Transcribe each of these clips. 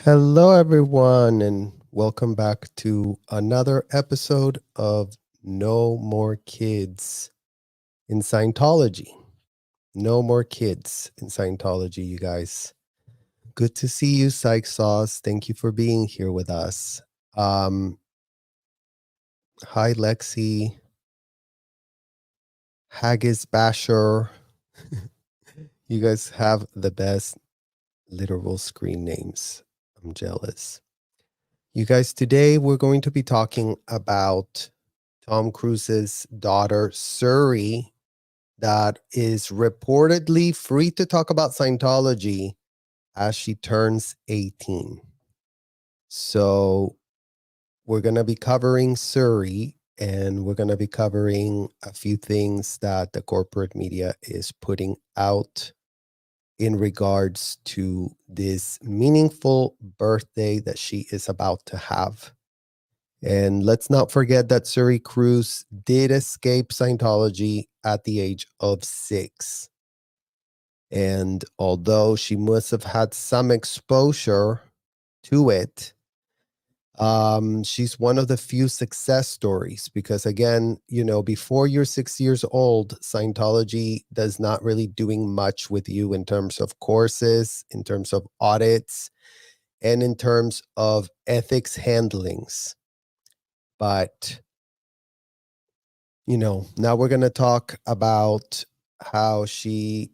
Hello, everyone, and welcome back to another episode of No More Kids in Scientology. No More Kids in Scientology, you guys. Good to see you, Psych Sauce. Thank you for being here with us. Um, Hi, Lexi, Haggis Basher. You guys have the best literal screen names. I'm jealous. You guys, today we're going to be talking about Tom Cruise's daughter, Suri, that is reportedly free to talk about Scientology as she turns 18. So we're going to be covering Suri, and we're going to be covering a few things that the corporate media is putting out in regards to this meaningful birthday that she is about to have. And let's not forget that Suri Cruise did escape Scientology at the age of 6. And although she must have had some exposure to it, she's one of the few success stories because, again, before you're 6 years old, Scientology does not really doing much with you in terms of courses, in terms of audits, and in terms of ethics handlings. But now we're going to talk about how she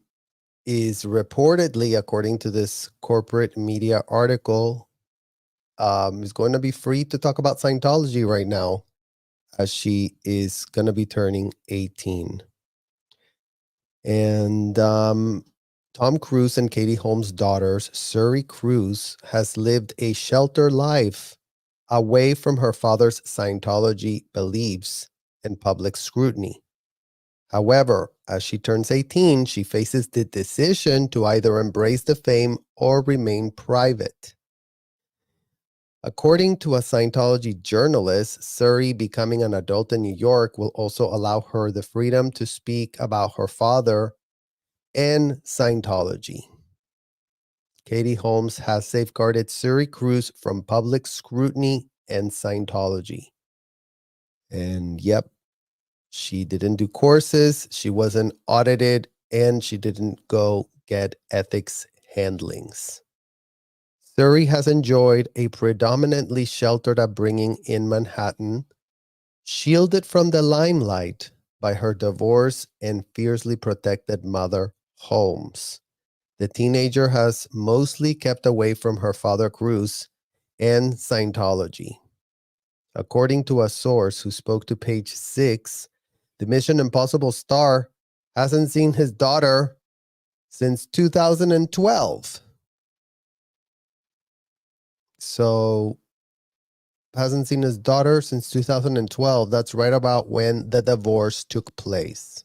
is reportedly, according to this corporate media article, is going to be free to talk about Scientology right now as she is going to be turning 18. And Tom Cruise and Katie Holmes' daughters, Suri Cruise, has lived a sheltered life away from her father's Scientology beliefs and public scrutiny. However, as she turns 18, she faces the decision to either embrace the fame or remain private. According to a Scientology journalist, Suri becoming an adult in New York will also allow her the freedom to speak about her father and Scientology. Katie Holmes has safeguarded Suri Cruise from public scrutiny and Scientology. And yep, she didn't do courses, she wasn't audited, and she didn't go get ethics handlings. Suri has enjoyed a predominantly sheltered upbringing in Manhattan, shielded from the limelight by her divorced and fiercely protected mother, Holmes. The teenager has mostly kept away from her father, Cruise, and Scientology. According to a source who spoke to Page 6, the Mission Impossible star hasn't seen his daughter since 2012. So, hasn't seen his daughter since 2012. That's right about when the divorce took place.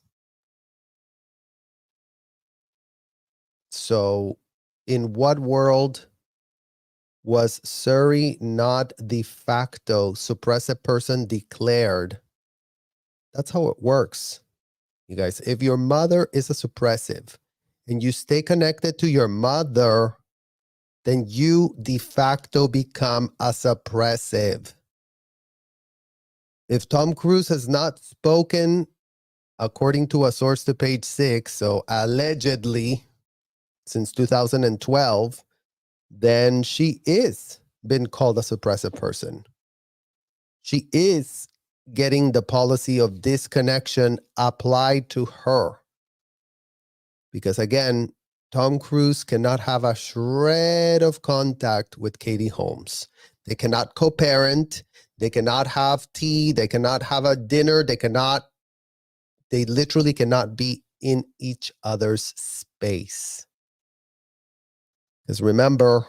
So, in what world was Suri not de facto suppressive person declared? That's how it works, you guys. If your mother is a suppressive and you stay connected to your mother, then you de facto become a suppressive. If Tom Cruise has not spoken, according to a source to Page 6, so allegedly since 2012, then she is been called a suppressive person. She is getting the policy of disconnection applied to her. Because again, Tom Cruise cannot have a shred of contact with Katie Holmes. They cannot co-parent. They cannot have tea. They cannot have a dinner. They literally cannot be in each other's space. Because remember,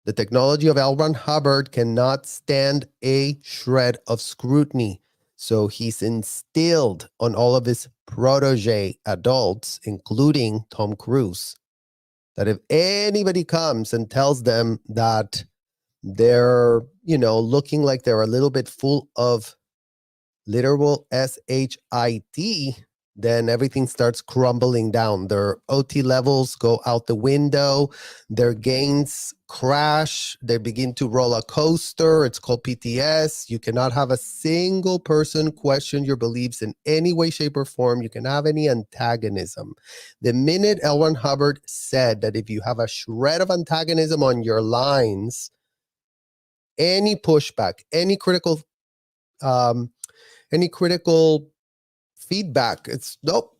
the technology of L. Ron Hubbard cannot stand a shred of scrutiny. So he's instilled on all of his protege adults, including Tom Cruise, that if anybody comes and tells them that they're, looking like they're a little bit full of literal SHIT, then everything starts crumbling down. Their OT levels go out the window, their gains crash, they begin to roll a coaster. It's called PTS. You cannot have a single person question your beliefs in any way, shape, or form. You can have any antagonism. The minute L. Ron Hubbard said that if you have a shred of antagonism on your lines, any pushback, any critical feedback, it's nope,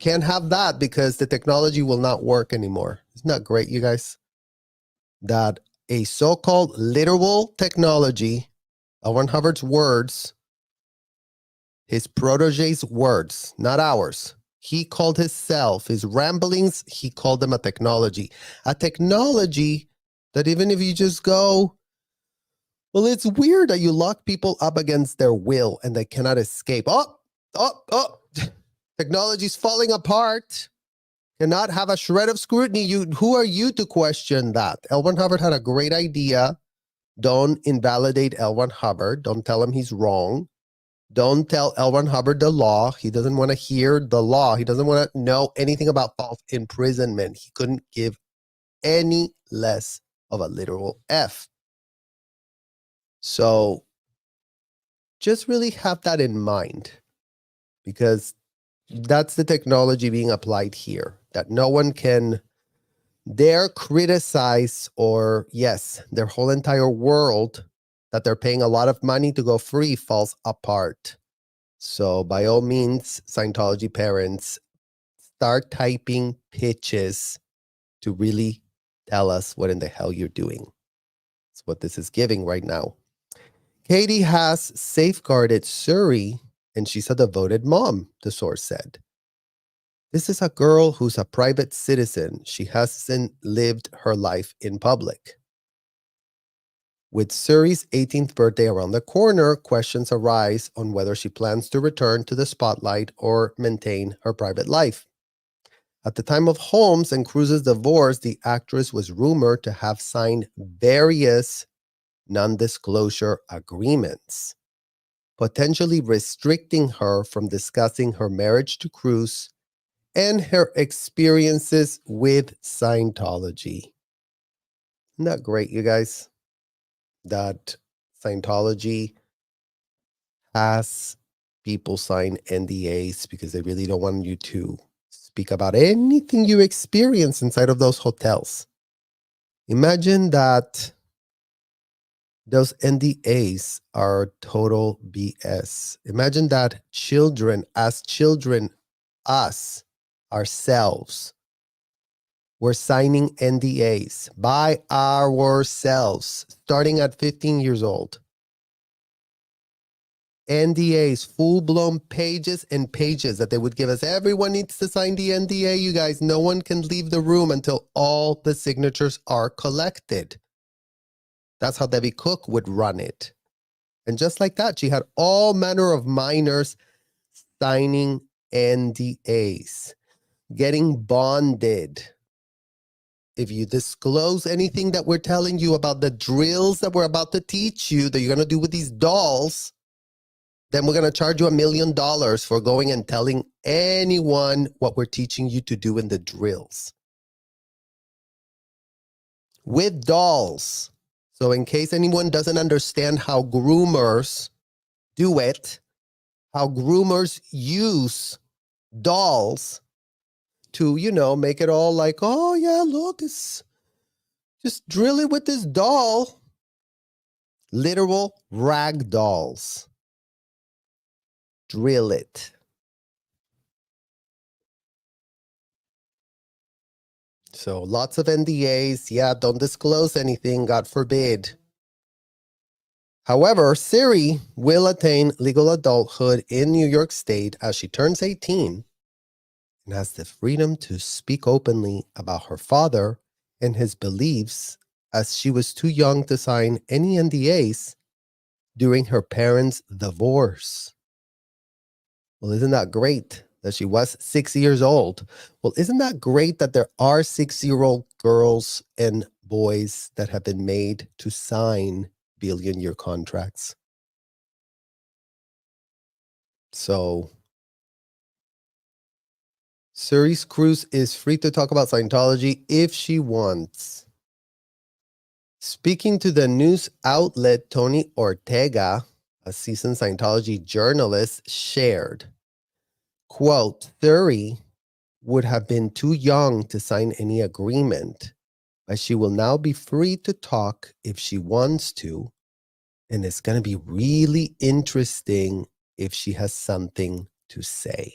can't have that because the technology will not work anymore. Isn't that great, you guys? That a so-called literal technology, L. Ron Hubbard's words, his protege's words, not ours. He called himself, his ramblings, he called them a technology. A technology that even if you just go, well, it's weird that you lock people up against their will and they cannot escape. Oh, technology's falling apart. Cannot have a shred of scrutiny. Who are you to question that? L. Ron Hubbard had a great idea. Don't invalidate L. Ron Hubbard. Don't tell him he's wrong. Don't tell L. Ron Hubbard the law. He doesn't want to hear the law. He doesn't want to know anything about false imprisonment. He couldn't give any less of a literal F. So just really have that in mind, because that's the technology being applied here, that no one can dare criticize, or yes, their whole entire world that they're paying a lot of money to go free falls apart. So by all means, Scientology parents, start typing pitches to really tell us what in the hell you're doing. That's what this is giving right now. Katie has safeguarded Suri, and she's a devoted mom, the source said. This is a girl who's a private citizen. She hasn't lived her life in public. With Suri's 18th birthday around the corner, questions arise on whether she plans to return to the spotlight or maintain her private life. At the time of Holmes and Cruise's divorce, the actress was rumored to have signed various non-disclosure agreements, potentially restricting her from discussing her marriage to Cruise and her experiences with Scientology. Isn't that great, you guys? That Scientology has people sign NDAs because they really don't want you to speak about anything you experience inside of those hotels. Imagine that those NDAs are total BS. Imagine that children, us, ourselves, we're signing NDAs by ourselves, starting at 15 years old. NDAs, full-blown pages and pages that they would give us. Everyone needs to sign the NDA, you guys. No one can leave the room until all the signatures are collected. That's how Debbie Cook would run it. And just like that, she had all manner of minors signing NDAs, getting bonded. If you disclose anything that we're telling you about the drills that we're about to teach you that you're going to do with these dolls, then we're going to charge you $1 million for going and telling anyone what we're teaching you to do in the drills. With dolls. So in case anyone doesn't understand how groomers do it, how groomers use dolls to, make it all like, oh yeah, look, it's just drill it with this doll. Literal rag dolls. Drill it. So lots of NDAs. Yeah, don't disclose anything, God forbid. However, Suri will attain legal adulthood in New York State as she turns 18 and has the freedom to speak openly about her father and his beliefs, as she was too young to sign any NDAs during her parents' divorce. Well, isn't that great that she was 6 years old? Well, isn't that great that there are 6-year-old girls and boys that have been made to sign billion-year contracts? So Suri Cruise is free to talk about Scientology if she wants. Speaking to the news outlet, Tony Ortega, a seasoned Scientology journalist, shared, quote, Suri would have been too young to sign any agreement, but she will now be free to talk if she wants to. And it's going to be really interesting if she has something to say.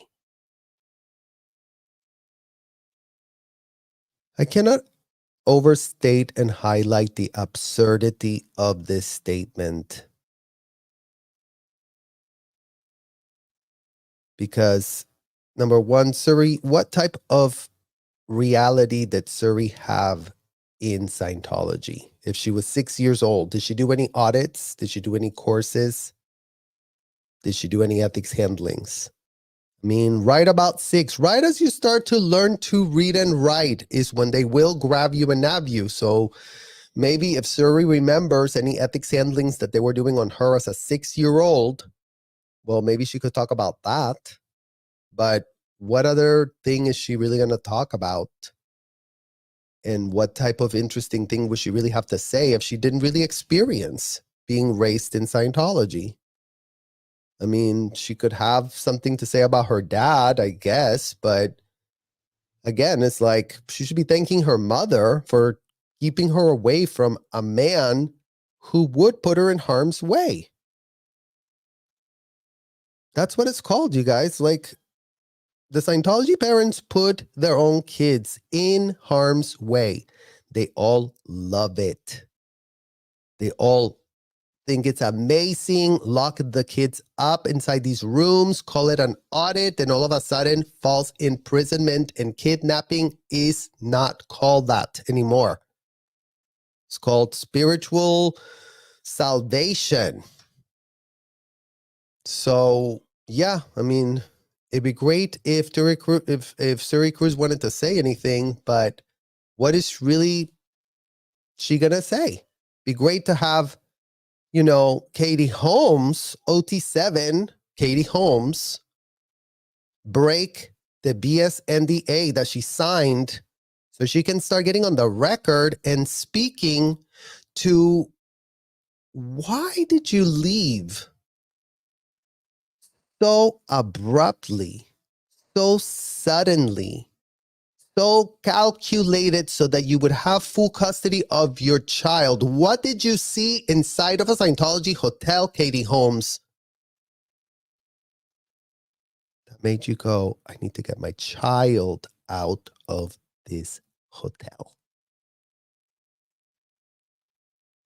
I cannot overstate and highlight the absurdity of this statement. Because, number one, Suri, what type of reality did Suri have in Scientology? If she was 6 years old, did she do any audits? Did she do any courses? Did she do any ethics handlings? I mean, right about 6, right as you start to learn to read and write is when they will grab you and nab you. So maybe if Suri remembers any ethics handlings that they were doing on her as a 6-year-old, well, maybe she could talk about that. But what other thing is she really going to talk about? And what type of interesting thing would she really have to say if she didn't really experience being raised in Scientology? I mean, she could have something to say about her dad, I guess, but again, it's like she should be thanking her mother for keeping her away from a man who would put her in harm's way. That's what it's called, you guys. Like, the Scientology parents put their own kids in harm's way. They all love it. They all think it's amazing, lock the kids up inside these rooms, call it an audit, and all of a sudden false imprisonment and kidnapping is not called that anymore. It's called spiritual salvation. So yeah, I mean, it'd be great if Suri Cruise wanted to say anything, but what is really she gonna say? Be great to have, Katie Holmes, OT7, Katie Holmes, break the BS NDA that she signed so she can start getting on the record and speaking to why did you leave so abruptly, so suddenly, so calculated so that you would have full custody of your child? What did you see inside of a Scientology hotel, Katie Holmes, that made you go, I need to get my child out of this hotel?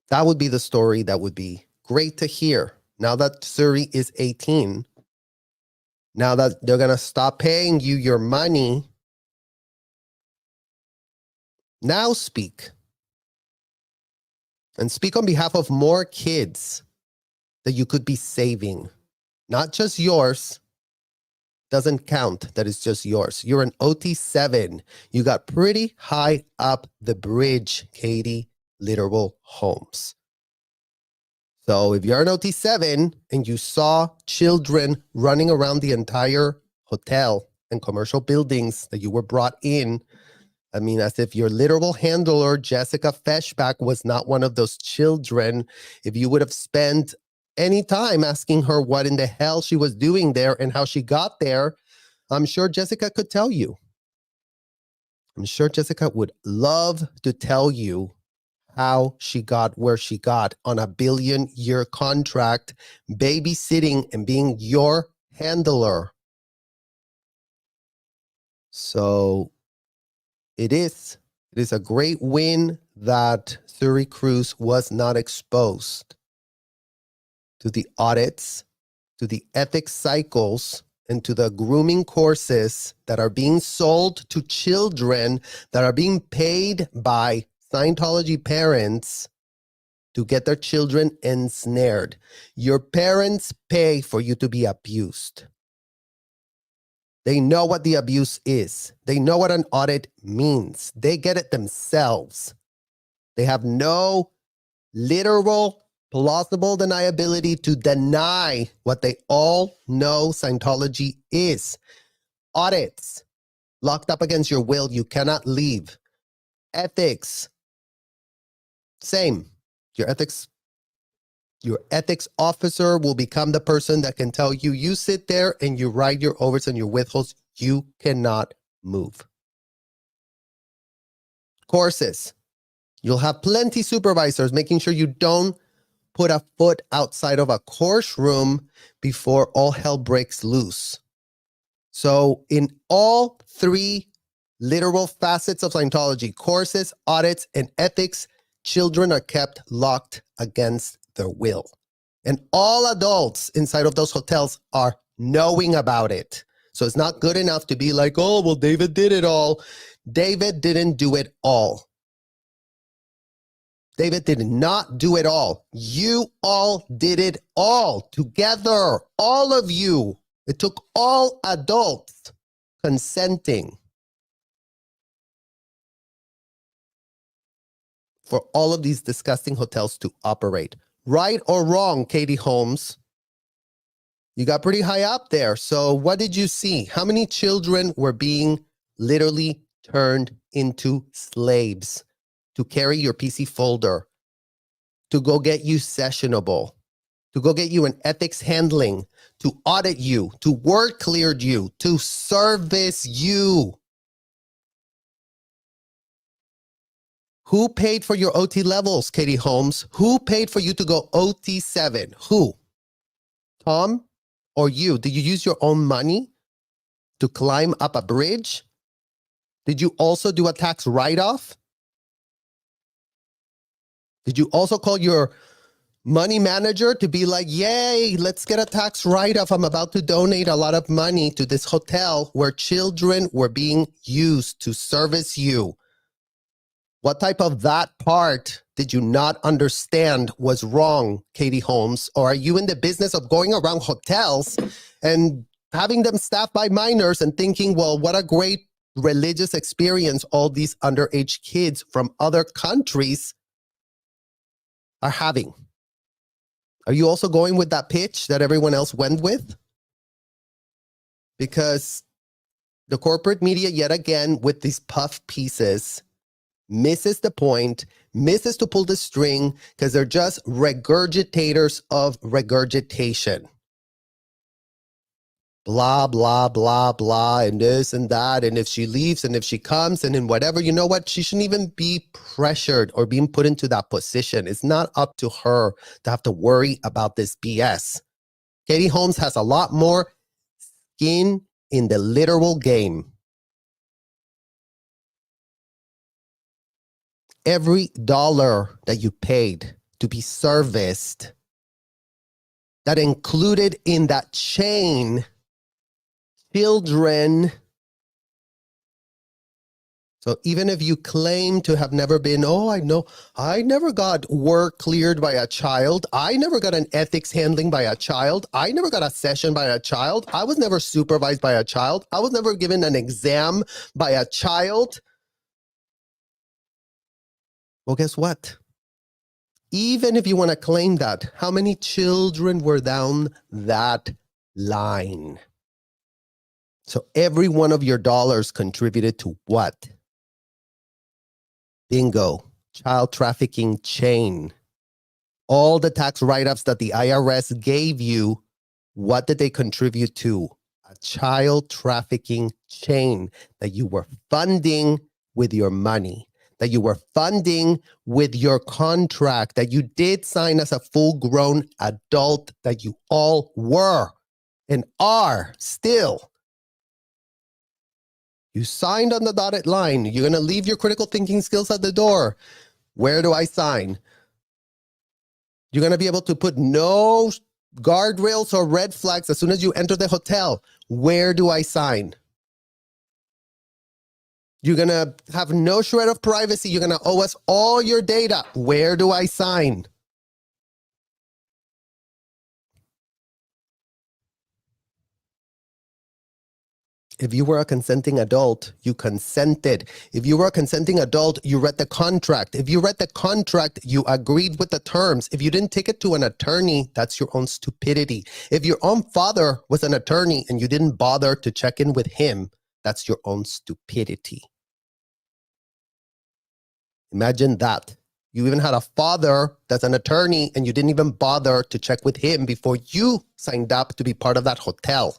That would be the story that would be great to hear. Now that Suri is 18, now that they're going to stop paying you your money, now speak. And speak on behalf of more kids that you could be saving. Not just yours. Doesn't count that it's just yours. You're an OT7. You got pretty high up the bridge, Katie Literal Holmes. So if you're an OT7 and you saw children running around the entire hotel and commercial buildings that you were brought in, I mean, as if your literal handler, Jessica Feshback, was not one of those children, if you would have spent any time asking her what in the hell she was doing there and how she got there, I'm sure Jessica could tell you. I'm sure Jessica would love to tell you how she got where she got on a billion-year contract, babysitting and being your handler. So it is a great win that Suri Cruise was not exposed to the audits, to the ethics cycles, and to the grooming courses that are being sold to children that are being paid by Scientology parents to get their children ensnared. Your parents pay for you to be abused. They know what the abuse is. They know what an audit means. They get it themselves. They have no literal, plausible deniability to deny what they all know Scientology is. Audits, locked up against your will. You cannot leave. Ethics, same. Your ethics officer will become the person that can tell you, you sit there and you write your overs and your withholds. You cannot move. Courses. You'll have plenty supervisors making sure you don't put a foot outside of a course room before all hell breaks loose. So in all three literal facets of Scientology, courses, audits, and ethics, children are kept locked against their will. And all adults inside of those hotels are knowing about it. So it's not good enough to be like, oh, well, David did it all. David didn't do it all. David did not do it all. You all did it all together. All of you. It took all adults consenting for all of these disgusting hotels to operate. Right or wrong, Katie Holmes? You got pretty high up there. So what did you see? How many children were being literally turned into slaves to carry your PC folder, to go get you sessionable, to go get you an ethics handling, to audit you, to word cleared you, to service you? Who paid for your OT levels, Katie Holmes? Who paid for you to go OT 7? Who? Tom or you? Did you use your own money to climb up a bridge? Did you also do a tax write-off? Did you also call your money manager to be like, yay, let's get a tax write-off. I'm about to donate a lot of money to this hotel where children were being used to service you. What type of that part did you not understand was wrong, Katie Holmes? Or are you in the business of going around hotels and having them staffed by minors and thinking, well, what a great religious experience all these underage kids from other countries are having? Are you also going with that pitch that everyone else went with? Because the corporate media, yet again, with these puff pieces, misses the point, misses to pull the string, because they're just regurgitators of regurgitation. Blah, blah, blah, blah, and this and that, and if she leaves and if she comes and in whatever, you know what? She shouldn't even be pressured or being put into that position. It's not up to her to have to worry about this BS. Katie Holmes has a lot more skin in the literal game. Every dollar that you paid to be serviced, that included in that chain children. So even if you claim to have never been, oh, I know, I never got work cleared by a child. I never got an ethics handling by a child. I never got a session by a child. I was never supervised by a child. I was never given an exam by a child. Well, guess what? Even if you want to claim that, how many children were down that line? So every one of your dollars contributed to what? Bingo. Child trafficking chain. All the tax write-ups that the IRS gave you, what did they contribute to? A child trafficking chain that you were funding with your money, that you were funding with your contract, that you did sign as a full-grown adult, that you all were and are still. You signed on the dotted line. You're going to leave your critical thinking skills at the door. Where do I sign? You're going to be able to put no guardrails or red flags as soon as you enter the hotel. Where do I sign? You're going to have no shred of privacy. You're going to owe us all your data. Where do I sign? If you were a consenting adult, you consented. If you were a consenting adult, you read the contract. If you read the contract, you agreed with the terms. If you didn't take it to an attorney, that's your own stupidity. If your own father was an attorney and you didn't bother to check in with him, That's your own stupidity. Imagine that. You even had a father that's an attorney and you didn't even bother to check with him before you signed up to be part of that hotel.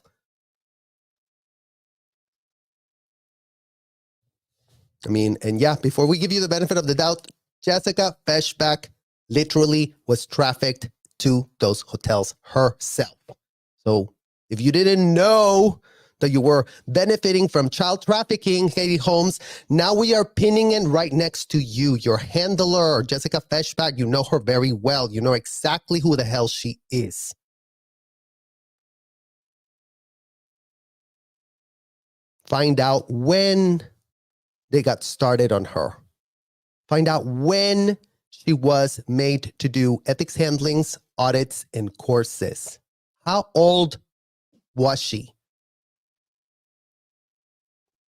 I mean, and yeah, before we give you the benefit of the doubt, Jessica Feshbach literally was trafficked to those hotels herself. So if you didn't know that you were benefiting from child trafficking, Katie Holmes, now we are pinning it right next to you. Your handler, Jessica Feshbach, you know her very well. You know exactly who the hell she is. Find out when they got started on her. Find out when she was made to do ethics handlings, audits, and courses. How old was she?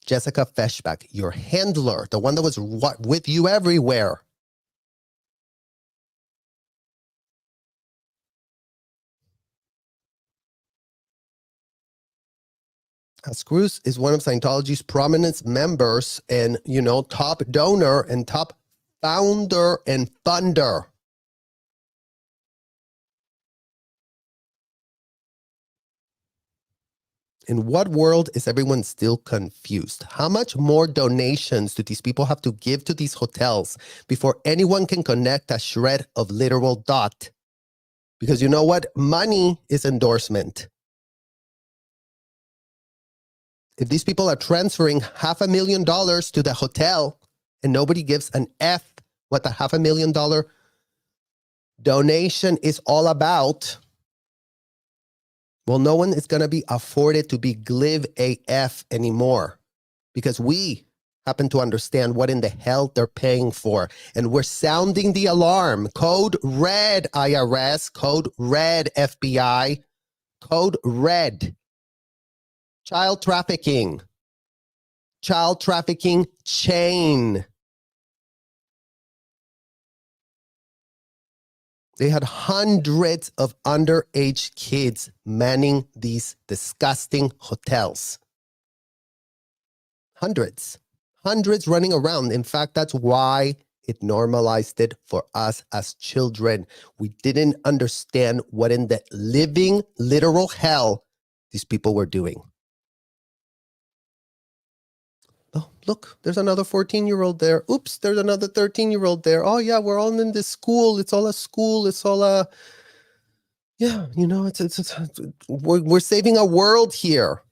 Jessica Feshbach, your handler, the one that was with you everywhere. Cruise is one of Scientology's prominent members and, top donor and top founder and funder. In what world is everyone still confused? How much more donations do these people have to give to these hotels before anyone can connect a shred of literal dot? Because you know what? Money is endorsement. If these people are transferring $500,000 to the hotel and nobody gives an F what the $500,000 donation is all about, well, no one is going to be afforded to be glib AF anymore because we happen to understand what in the hell they're paying for. And we're sounding the alarm. Code red, IRS. Code red, FBI. Code red. Child trafficking. Child trafficking chain. They had hundreds of underage kids manning these disgusting hotels. Hundreds running around. In fact, that's why it normalized it for us as children. We didn't understand what in the living, literal hell these people were doing. Oh, look, there's another 14-year-old there. Oops, there's another 13-year-old there. Oh, yeah, we're all in this school. It's all a school. It's all a, yeah, we're saving a world here.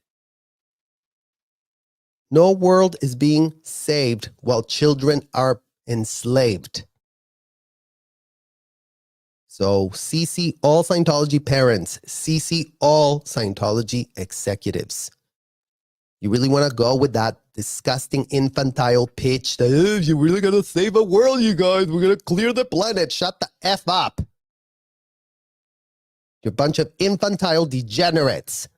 No world is being saved while children are enslaved. So CC all Scientology parents, CC all Scientology executives. You really want to go with that disgusting infantile pitch that, you're really going to save a world, you guys. We're going to clear the planet. Shut the F up. You're a bunch of infantile degenerates.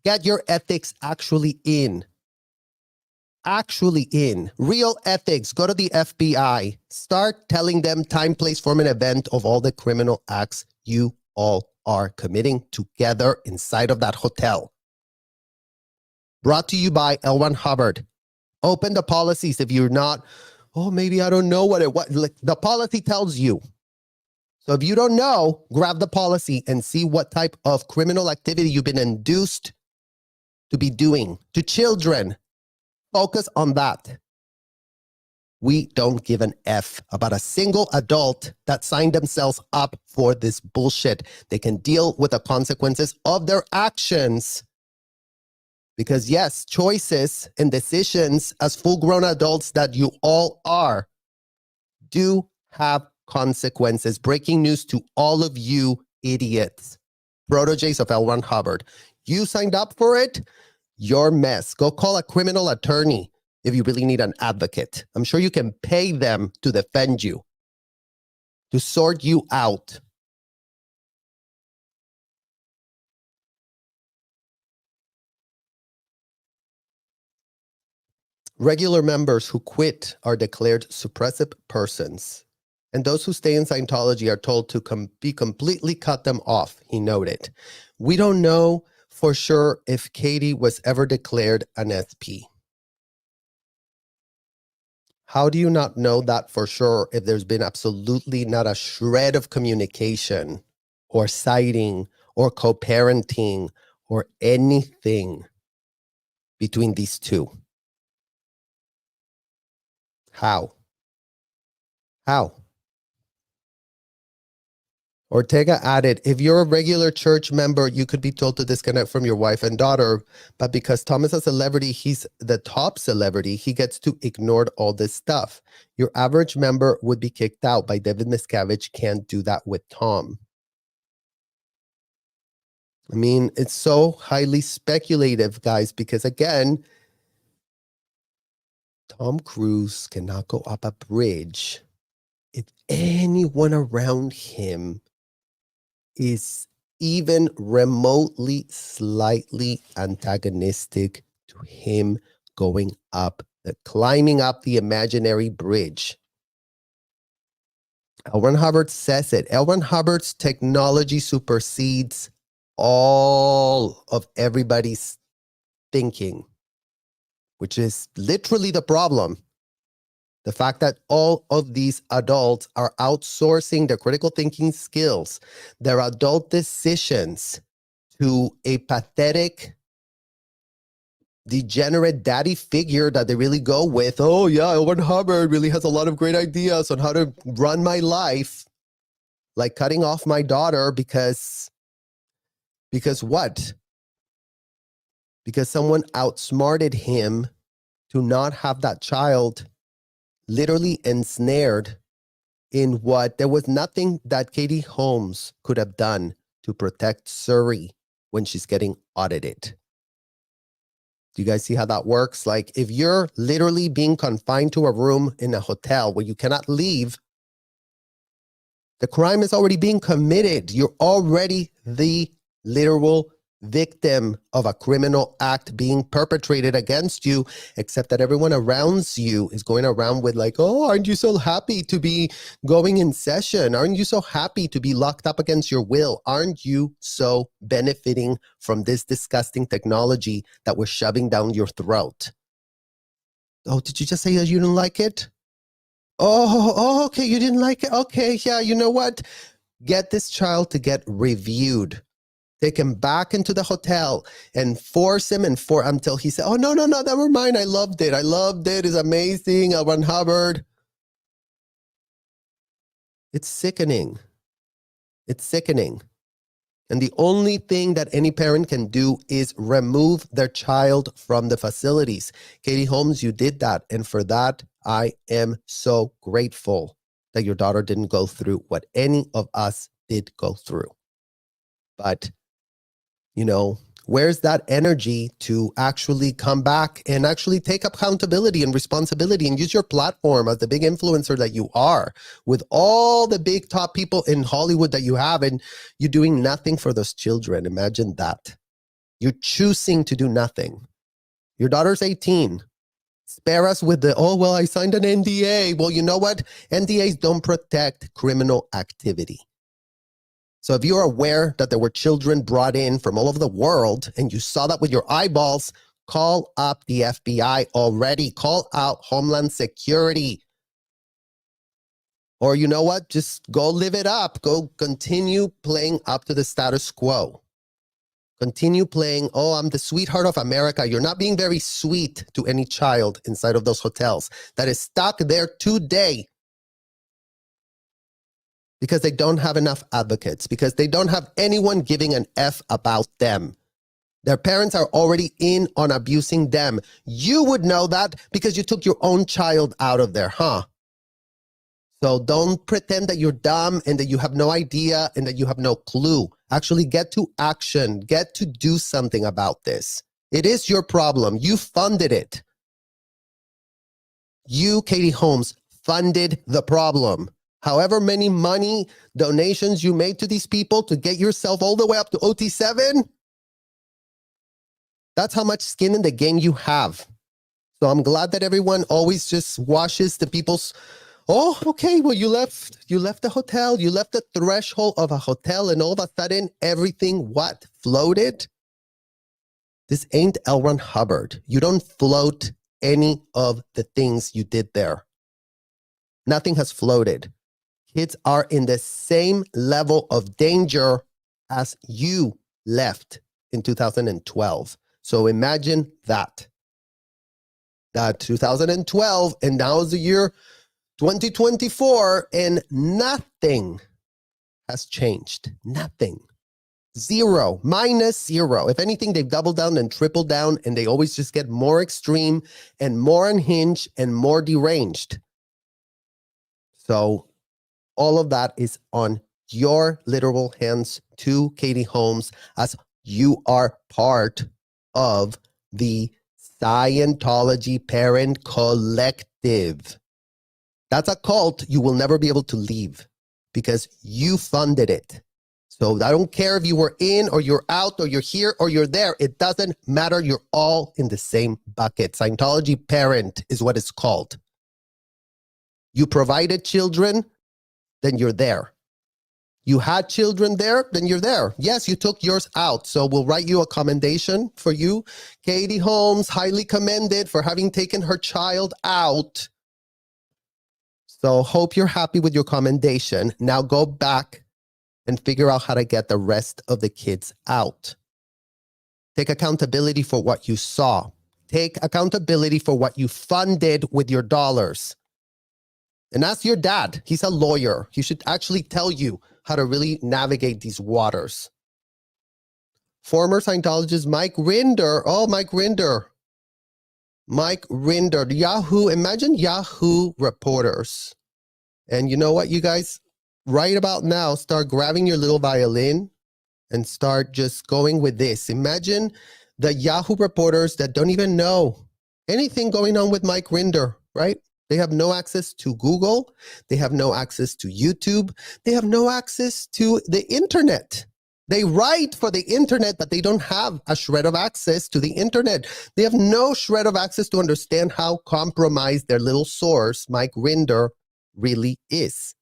Get your ethics actually in. Actually in. Real ethics. Go to the FBI. Start telling them time, place, form, and event of all the criminal acts you all are committing together inside of that hotel. Brought to you by L. Ron Hubbard. Open the policies if you're not, maybe I don't know what it was. The policy tells you. So if you don't know, grab the policy and see what type of criminal activity you've been induced to be doing to children. Focus on that. We don't give an F about a single adult that signed themselves up for this bullshit. They can deal with the consequences of their actions. Because yes, choices and decisions as full-grown adults that you all are do have consequences. Breaking news to all of you idiots, proteges of L. Ron Hubbard. You signed up for it, your mess. Go call a criminal attorney if you really need an advocate. I'm sure you can pay them to defend you, to sort you out. Regular members who quit are declared suppressive persons, and those who stay in Scientology are told to be completely cut them off, he noted. We don't know for sure if Katie was ever declared an SP? How do you not know that for sure if there's been absolutely not a shred of communication or sighting or co-parenting or anything between these two? How? How? Ortega added, if you're a regular church member, you could be told to disconnect from your wife and daughter, but because Tom is a celebrity, he's the top celebrity, he gets to ignore all this stuff. Your average member would be kicked out, by David Miscavige can't do that with Tom. I mean, it's so highly speculative, guys, because again, Tom Cruise cannot go up a bridge if anyone around him is even remotely slightly antagonistic to him going up, climbing up the imaginary bridge. L. Ron Hubbard says it. L. Ron Hubbard's technology supersedes all of everybody's thinking, which is literally the problem. The fact that all of these adults are outsourcing their critical thinking skills, their adult decisions, to a pathetic, degenerate daddy figure that they really go with. Oh yeah, L. Ron Hubbard really has a lot of great ideas on how to run my life. Like cutting off my daughter because what? Because someone outsmarted him to not have that child literally ensnared in what there was nothing that Katie Holmes could have done to protect Suri when she's getting audited. Do you guys see how that works? Like if you're literally being confined to a room in a hotel where you cannot leave, the crime is already being committed. You're already the literal victim of a criminal act being perpetrated against you, except that everyone around you is going around with like, oh, aren't you so happy to be going in session? Aren't you so happy to be locked up against your will? Aren't you so benefiting from this disgusting technology that we're shoving down your throat? Oh, did you just say that you didn't like it? Oh, okay, you didn't like it? Okay, yeah, you know what? Get this child to get reviewed. Take him back into the hotel and force him until he said, oh, no, never mind. I loved it. It's amazing. L. Ron Hubbard. It's sickening. It's sickening. And the only thing that any parent can do is remove their child from the facilities. Katie Holmes, you did that. And for that, I am so grateful that your daughter didn't go through what any of us did go through. But you know, where's that energy to actually come back and actually take accountability and responsibility and use your platform as the big influencer that you are with all the big top people in Hollywood that you have, and you're doing nothing for those children? Imagine that. You're choosing to do nothing. Your daughter's 18. Spare us with the, oh, well, I signed an NDA. Well, you know what? NDAs don't protect criminal activity. So if you're aware that there were children brought in from all over the world and you saw that with your eyeballs, call up the FBI already. Call out Homeland Security. Or you know what? Just go live it up. Go continue playing up to the status quo. Continue playing, oh, I'm the sweetheart of America. You're not being very sweet to any child inside of those hotels that is stuck there today. Because they don't have enough advocates, because they don't have anyone giving an F about them. Their parents are already in on abusing them. You would know that because you took your own child out of there, huh? So don't pretend that you're dumb and that you have no idea and that you have no clue. Actually get to action. Get to do something about this. It is your problem. You funded it. You, Katie Holmes, funded the problem. However many money donations you made to these people to get yourself all the way up to OT7, that's how much skin in the game you have. So I'm glad that everyone always just washes the people's, oh, okay, well, you left the hotel, you left the threshold of a hotel, and all of a sudden everything, what, floated? This ain't L. Ron Hubbard. You don't float any of the things you did there. Nothing has floated. Kids are in the same level of danger as you left in 2012. So imagine that. That 2012, and now is the year 2024, and nothing has changed. Nothing. Zero. Minus zero. If anything, they've doubled down and tripled down, and they always just get more extreme and more unhinged and more deranged. So all of that is on your literal hands to Katie Holmes, as you are part of the Scientology Parent Collective. That's a cult you will never be able to leave because you funded it. So I don't care if you were in or you're out or you're here or you're there. It doesn't matter. You're all in the same bucket. Scientology Parent is what it's called. You provided children, then you're there. You had children there, then you're there. Yes, you took yours out. So we'll write you a commendation for you. Katie Holmes, highly commended for having taken her child out. So hope you're happy with your commendation. Now go back and figure out how to get the rest of the kids out. Take accountability for what you saw. Take accountability for what you funded with your dollars. And ask your dad. He's a lawyer. He should actually tell you how to really navigate these waters. Former Scientologist Mike Rinder. Oh, Mike Rinder. Mike Rinder. Yahoo. Imagine Yahoo reporters. And you know what, you guys? Right about now, start grabbing your little violin and start just going with this. Imagine the Yahoo reporters that don't even know anything going on with Mike Rinder, right? They have no access to Google. They have no access to YouTube. They have no access to the internet. They write for the internet, but they don't have a shred of access to the internet. They have no shred of access to understand how compromised their little source, Mike Rinder, really is.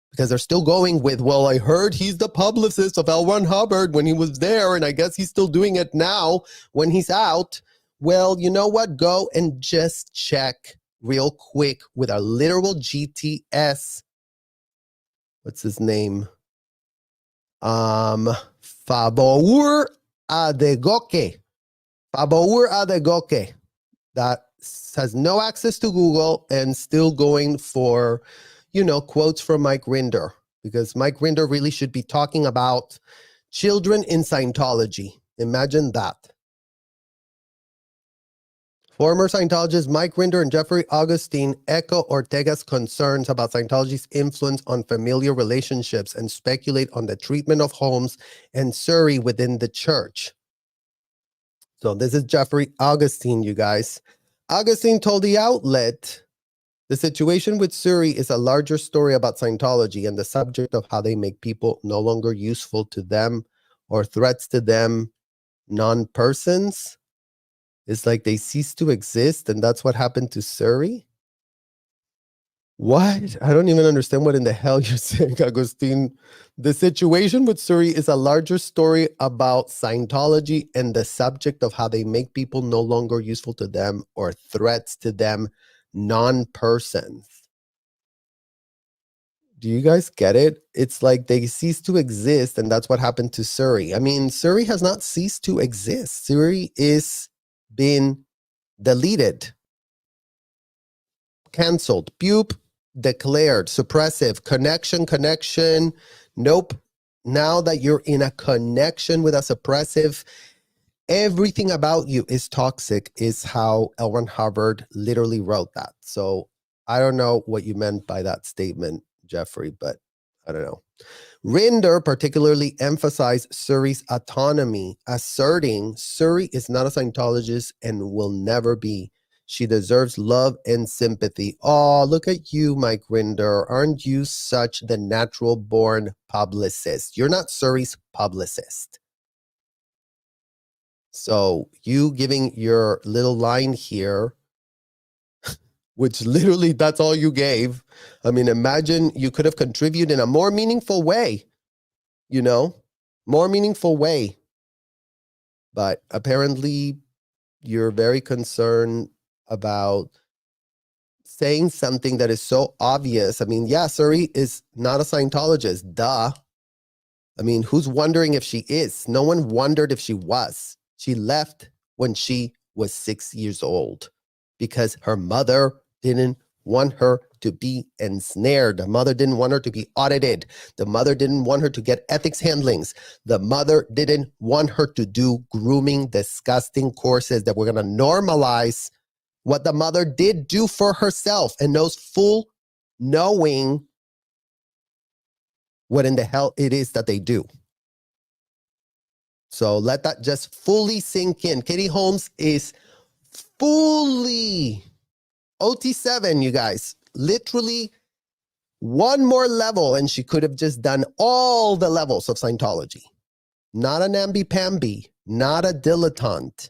Because they're still going with, well, I heard he's the publicist of L. Ron Hubbard when he was there, and I guess he's still doing it now when he's out. Well, you know what? Go and just check real quick with our literal GTS. What's his name? Fabour Adegoke. Fabour Adegoke. That has no access to Google and still going for, you know, quotes from Mike Rinder, because Mike Rinder really should be talking about children in Scientology. Imagine that. Former Scientologists Mike Rinder and Jeffrey Augustine echo Ortega's concerns about Scientology's influence on familial relationships and speculate on the treatment of Holmes and Suri within the church. So this is Jeffrey Augustine, you guys. Augustine told the outlet, the situation with Suri is a larger story about Scientology and the subject of how they make people no longer useful to them or threats to them, non-persons. It's like they cease to exist, and that's what happened to Suri? What? I don't even understand what in the hell you're saying, Agustin. The situation with Suri is a larger story about Scientology and the subject of how they make people no longer useful to them or threats to them, non-persons. Do you guys get it? It's like they cease to exist, and that's what happened to Suri. I mean, Suri has not ceased to exist. Suri is been deleted, canceled, Bupe, declared, suppressive, connection, nope. Now that you're in a connection with a suppressive, everything about you is toxic, is how L. Ron Hubbard literally wrote that. So I don't know what you meant by that statement, Jeffrey, but I don't know. Rinder particularly emphasized Suri's autonomy, asserting Suri is not a Scientologist and will never be. She deserves love and sympathy. Oh, look at you, Mike Rinder. Aren't you such the natural-born publicist? You're not Suri's publicist. So you giving your little line here, which literally that's all you gave. I mean, imagine you could have contributed in a more meaningful way, you know, more meaningful way. But apparently you're very concerned about saying something that is so obvious. I mean, yeah, Suri is not a Scientologist. Duh. I mean, who's wondering if she is? No one wondered if she was. She left when she was 6 years old because her mother didn't want her to be ensnared. The mother didn't want her to be audited. The mother didn't want her to get ethics handlings. The mother didn't want her to do grooming, disgusting courses that were going to normalize what the mother did do for herself and knows full knowing what in the hell it is that they do. So let that just fully sink in. Katie Holmes is fully OT7, you guys. Literally one more level and she could have just done all the levels of Scientology. Not a namby-pamby, not a dilettante.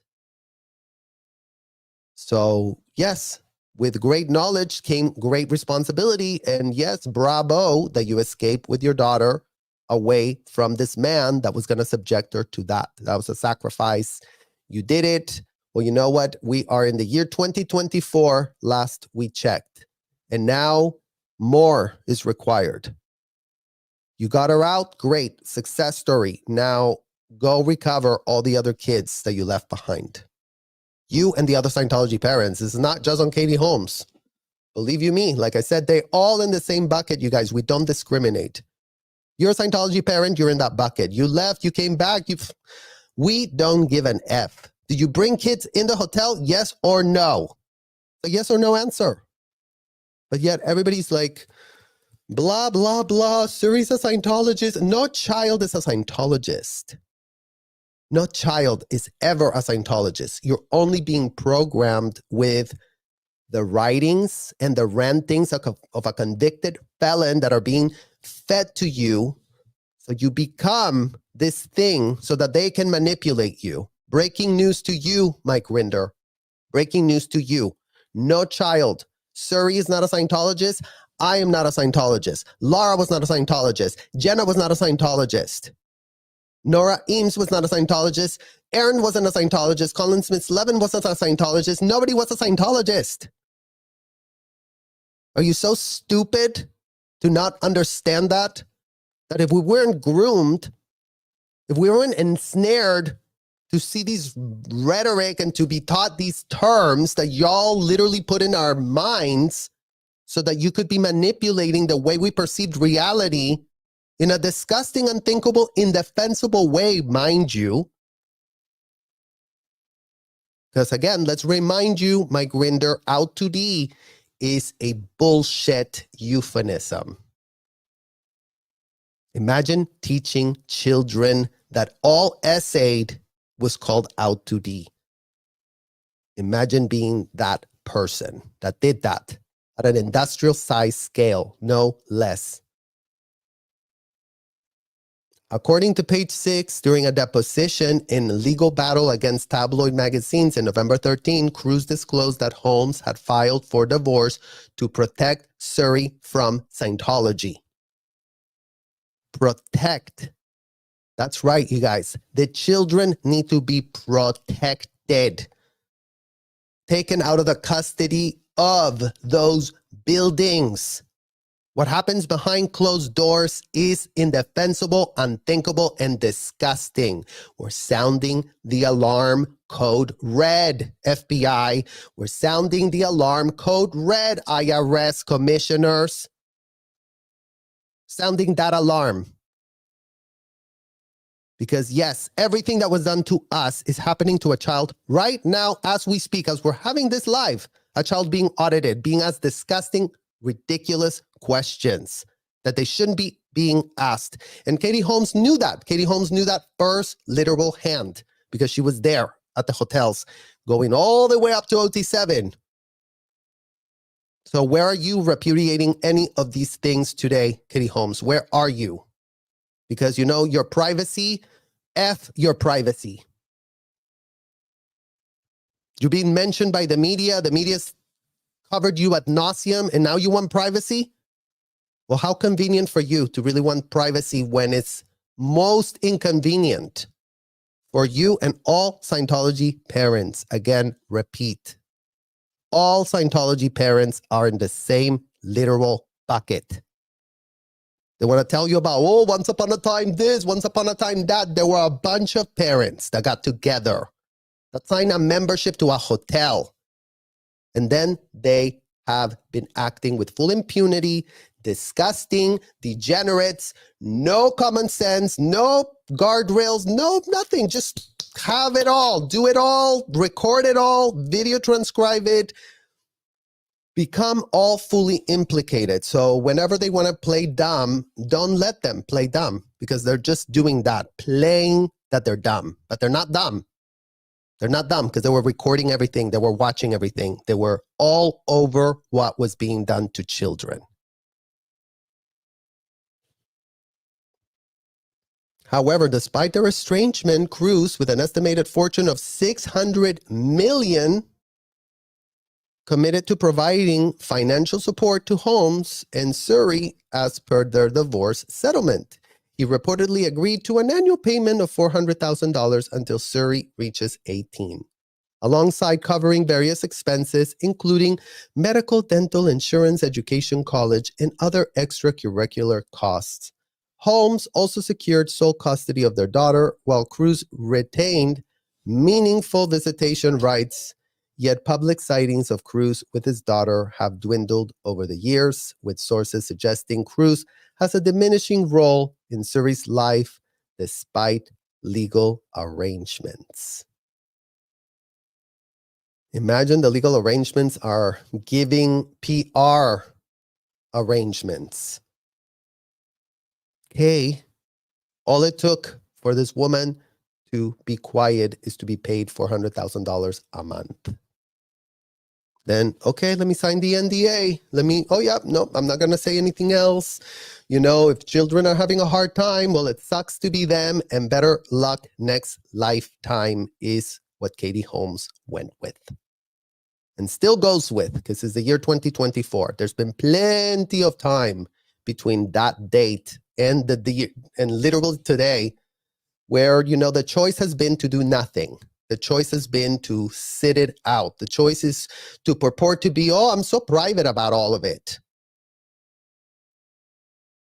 So yes, with great knowledge came great responsibility. And yes, bravo that you escaped with your daughter away from this man that was going to subject her to that. That was a sacrifice. You did it. Well, you know what? We are in the year 2024, last we checked. And now more is required. You got her out. Great. Success story. Now go recover all the other kids that you left behind. You and the other Scientology parents. This is not just on Katie Holmes. Believe you me, like I said, they all in the same bucket, you guys. We don't discriminate. You're a Scientology parent, you're in that bucket. You left, you came back. We don't give an F. Did you bring kids in the hotel? Yes or no? A yes or no answer. But yet everybody's like, blah, blah, blah. Suri's a Scientologist. No child is a Scientologist. No child is ever a Scientologist. You're only being programmed with the writings and the rantings of a convicted felon that are being fed to you. So you become this thing so that they can manipulate you. Breaking news to you, Mike Rinder. Breaking news to you. No child. Suri is not a Scientologist. I am not a Scientologist. Laura was not a Scientologist. Jenna was not a Scientologist. Nora Eames was not a Scientologist. Aaron wasn't a Scientologist. Colin Smith-Levin wasn't a Scientologist. Nobody was a Scientologist. Are you so stupid to not understand that? That if we weren't groomed, if we weren't ensnared to see these rhetoric and to be taught these terms that y'all literally put in our minds so that you could be manipulating the way we perceived reality in a disgusting, unthinkable, indefensible way, mind you. Because again, let's remind you, Mike Rinder, out to D is a bullshit euphemism. Imagine teaching children that all essayed was called out to D. Imagine being that person that did that at an industrial size scale, no less. According to page 6, during a deposition in a legal battle against tabloid magazines in November 13, Cruise disclosed that Holmes had filed for divorce to protect Suri from Scientology. Protect. That's right, you guys. The children need to be protected. Taken out of the custody of those buildings. What happens behind closed doors is indefensible, unthinkable, and disgusting. We're sounding the alarm code red, FBI. We're sounding the alarm code red, IRS commissioners. Sounding that alarm. Because yes, everything that was done to us is happening to a child right now as we speak, as we're having this live. A child being audited, being asked disgusting, ridiculous questions that they shouldn't be being asked. And Katie Holmes knew that. Katie Holmes knew that first literal hand because she was there at the hotels going all the way up to OT7. So where are you repudiating any of these things today, Katie Holmes? Where are you? Because you know your privacy, F your privacy. You're being mentioned by the media. The media's covered you ad nauseum, and now you want privacy? Well, how convenient for you to really want privacy when it's most inconvenient For you and all Scientology parents, again, repeat, all Scientology parents are in the same literal bucket. They want to tell you about, oh, once upon a time this, once upon a time that. There were a bunch of parents that got together, that signed a membership to a hotel. And then they have been acting with full impunity, disgusting, degenerates, no common sense, no guardrails, no nothing. Just have it all, do it all, record it all, video transcribe it, become all fully implicated. So whenever they want to play dumb, don't let them play dumb, because they're just doing that, playing that they're dumb, but they're not dumb. They're not dumb because they were recording everything. They were watching everything. They were all over what was being done to children. However, despite their estrangement, Cruise, with an estimated fortune of $600 million, committed to providing financial support to Holmes and Suri as per their divorce settlement. He reportedly agreed to an annual payment of $400,000 until Suri reaches 18, alongside covering various expenses, including medical, dental, insurance, education, college, and other extracurricular costs. Holmes also secured sole custody of their daughter, while Cruise retained meaningful visitation rights. Yet public sightings of Cruise with his daughter have dwindled over the years, with sources suggesting Cruise has a diminishing role in Suri's life despite legal arrangements. Imagine the legal arrangements are giving PR arrangements. Okay, all it took for this woman to be quiet is to be paid $400,000 a month. Then, okay, let me sign the NDA. I'm not going to say anything else. You know, if children are having a hard time, well, it sucks to be them, and better luck next lifetime is what Katie Holmes went with. And still goes with, because it's the year 2024. There's been plenty of time between that date and literally today, where, you know, the choice has been to do nothing. The choice has been to sit it out. The choice is to purport to be, oh, I'm so private about all of it.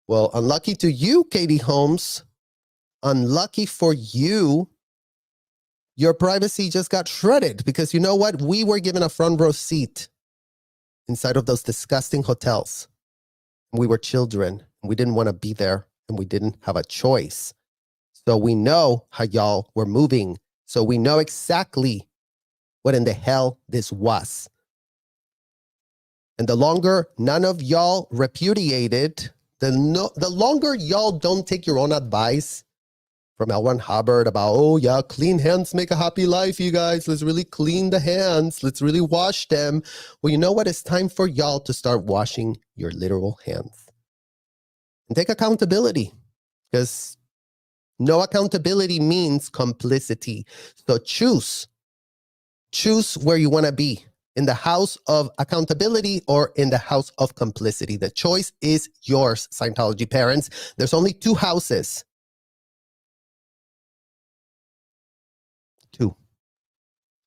Well, unlucky to you, Katie Holmes. Unlucky for you. Your privacy just got shredded, because you know what? We were given a front row seat inside of those disgusting hotels. We were children. We didn't want to be there, and we didn't have a choice. So we know how y'all were moving. So we know exactly what in the hell this was. And the longer none of y'all repudiated, the longer y'all don't take your own advice from L. Ron Hubbard about, oh yeah, clean hands make a happy life, you guys. Let's really clean the hands. Let's really wash them. Well, you know what? It's time for y'all to start washing your literal hands. And take accountability, because no accountability means complicity. So choose where you want to be, in the house of accountability or in the house of complicity. The choice is yours, Scientology parents. There's only two houses. Two.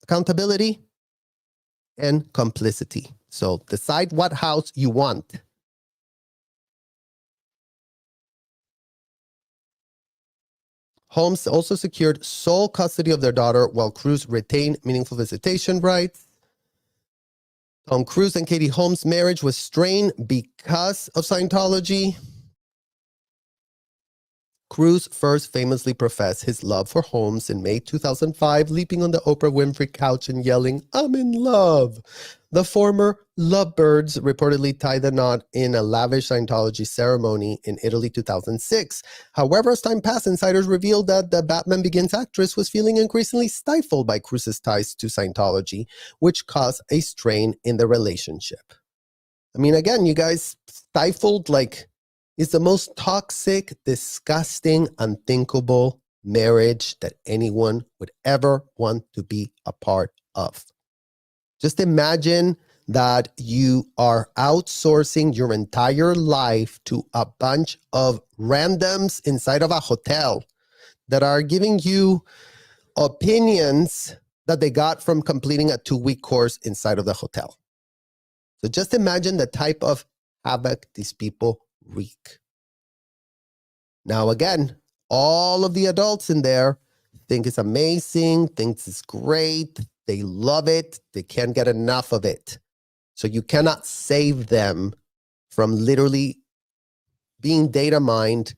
Accountability and complicity. So decide what house you want. Holmes also secured sole custody of their daughter, while Cruise retained meaningful visitation rights. Tom Cruise and Katie Holmes' marriage was strained because of Scientology. Cruise first famously professed his love for Holmes in May 2005, leaping on the Oprah Winfrey couch and yelling, "I'm in love." The former lovebirds reportedly tied the knot in a lavish Scientology ceremony in Italy 2006. However, as time passed, insiders revealed that the Batman Begins actress was feeling increasingly stifled by Cruise's ties to Scientology, which caused a strain in the relationship. I mean, again, you guys, stifled is the most toxic, disgusting, unthinkable marriage that anyone would ever want to be a part of. Just imagine that you are outsourcing your entire life to a bunch of randoms inside of a hotel that are giving you opinions that they got from completing a 2-week course inside of the hotel. So just imagine the type of havoc these people wreak. Now, again, all of the adults in there think it's amazing, thinks it's great, they love it, they can't get enough of it. So you cannot save them from literally being data mined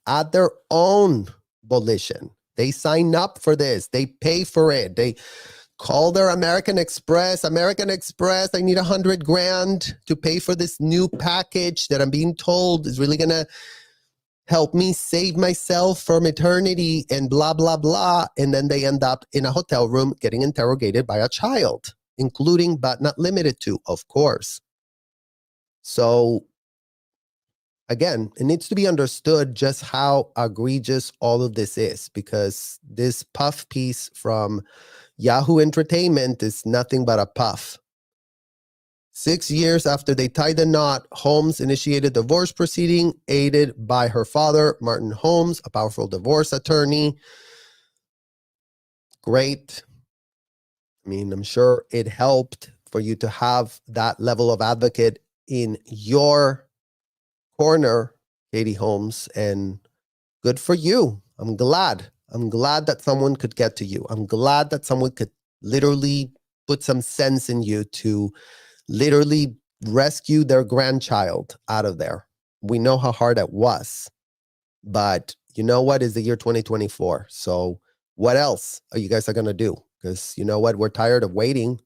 at their own volition. They sign up for this, they pay for it, they call their American Express, I need $100,000 to pay for this new package that I'm being told is really gonna help me save myself from eternity and blah, blah, blah. And then they end up in a hotel room getting interrogated by a child, including but not limited to, of course. So again, it needs to be understood just how egregious all of this is, because this puff piece from Yahoo Entertainment is nothing but a puff. 6 years after they tied the knot, Holmes initiated divorce proceeding, aided by her father, Martin Holmes, a powerful divorce attorney. Great. I mean, I'm sure it helped for you to have that level of advocate in your corner, Katie Holmes, and good for you. I'm glad that someone could get to you. I'm glad that someone could literally put some sense in you to literally rescue their grandchild out of there. We know how hard it was, but you know what? It's the year 2024. So what else are you guys going to do? Because you know what? We're tired of waiting.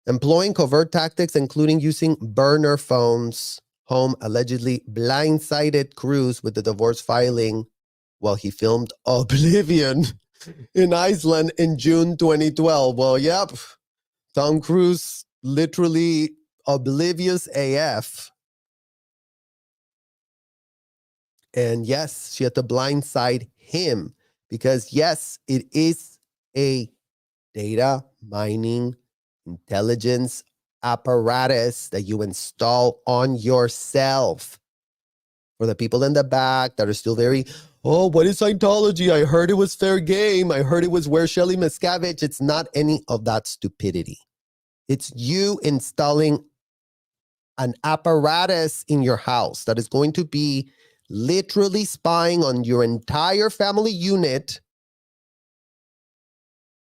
Employing covert tactics, including using burner phones, Holmes allegedly blindsided Cruise with the divorce filing while he filmed Oblivion in Iceland in June 2012. Well, yep. Tom Cruise, literally oblivious AF. And yes, she had to blindside him because yes, it is a data mining intelligence apparatus that you install on yourself. For the people in the back that are still very, oh, what is Scientology? I heard it was fair game. I heard it was where Shelley Miscavige. It's not any of that stupidity. It's you installing an apparatus in your house that is going to be literally spying on your entire family unit,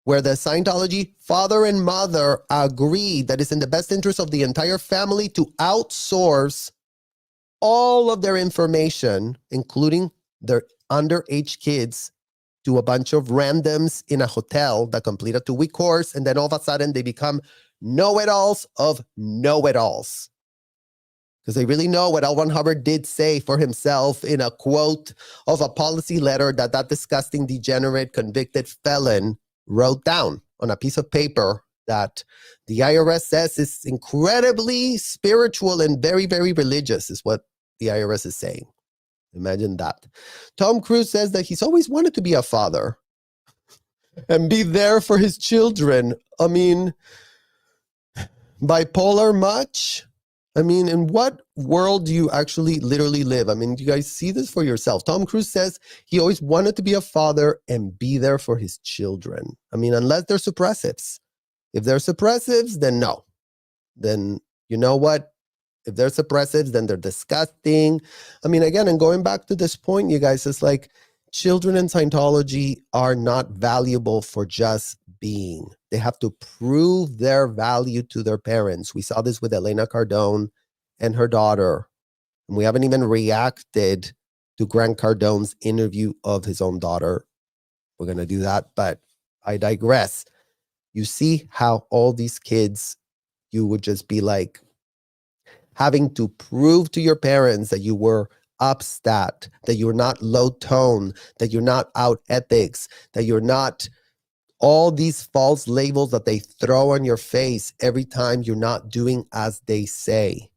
where the Scientology father and mother agree that it's in the best interest of the entire family to outsource all of their information, including their underage kids, to a bunch of randoms in a hotel that complete a 2-week course, and then all of a sudden they become know-it-alls of know-it-alls. Because they really know what L. Ron Hubbard did say for himself in a quote of a policy letter that disgusting, degenerate, convicted felon wrote down on a piece of paper that the IRS says is incredibly spiritual and very, very religious, is what the IRS is saying. Imagine that. Tom Cruise says that he's always wanted to be a father and be there for his children. I mean, bipolar much? I mean, in what world do you actually literally live? I mean, do you guys see this for yourself? Tom Cruise says he always wanted to be a father and be there for his children. I mean, unless they're suppressives. If they're suppressives, then no. Then you know what? If they're suppressives, then they're disgusting. I mean, again, and going back to this point, you guys, it's like children in Scientology are not valuable for just being. They have to prove their value to their parents. We saw this with Elena Cardone and her daughter. And we haven't even reacted to Grant Cardone's interview of his own daughter. We're going to do that, but I digress. You see how all these kids, you would just be like having to prove to your parents that you were upstat, that you're not low tone, that you're not out ethics, that you're not all these false labels that they throw on your face every time you're not doing as they say.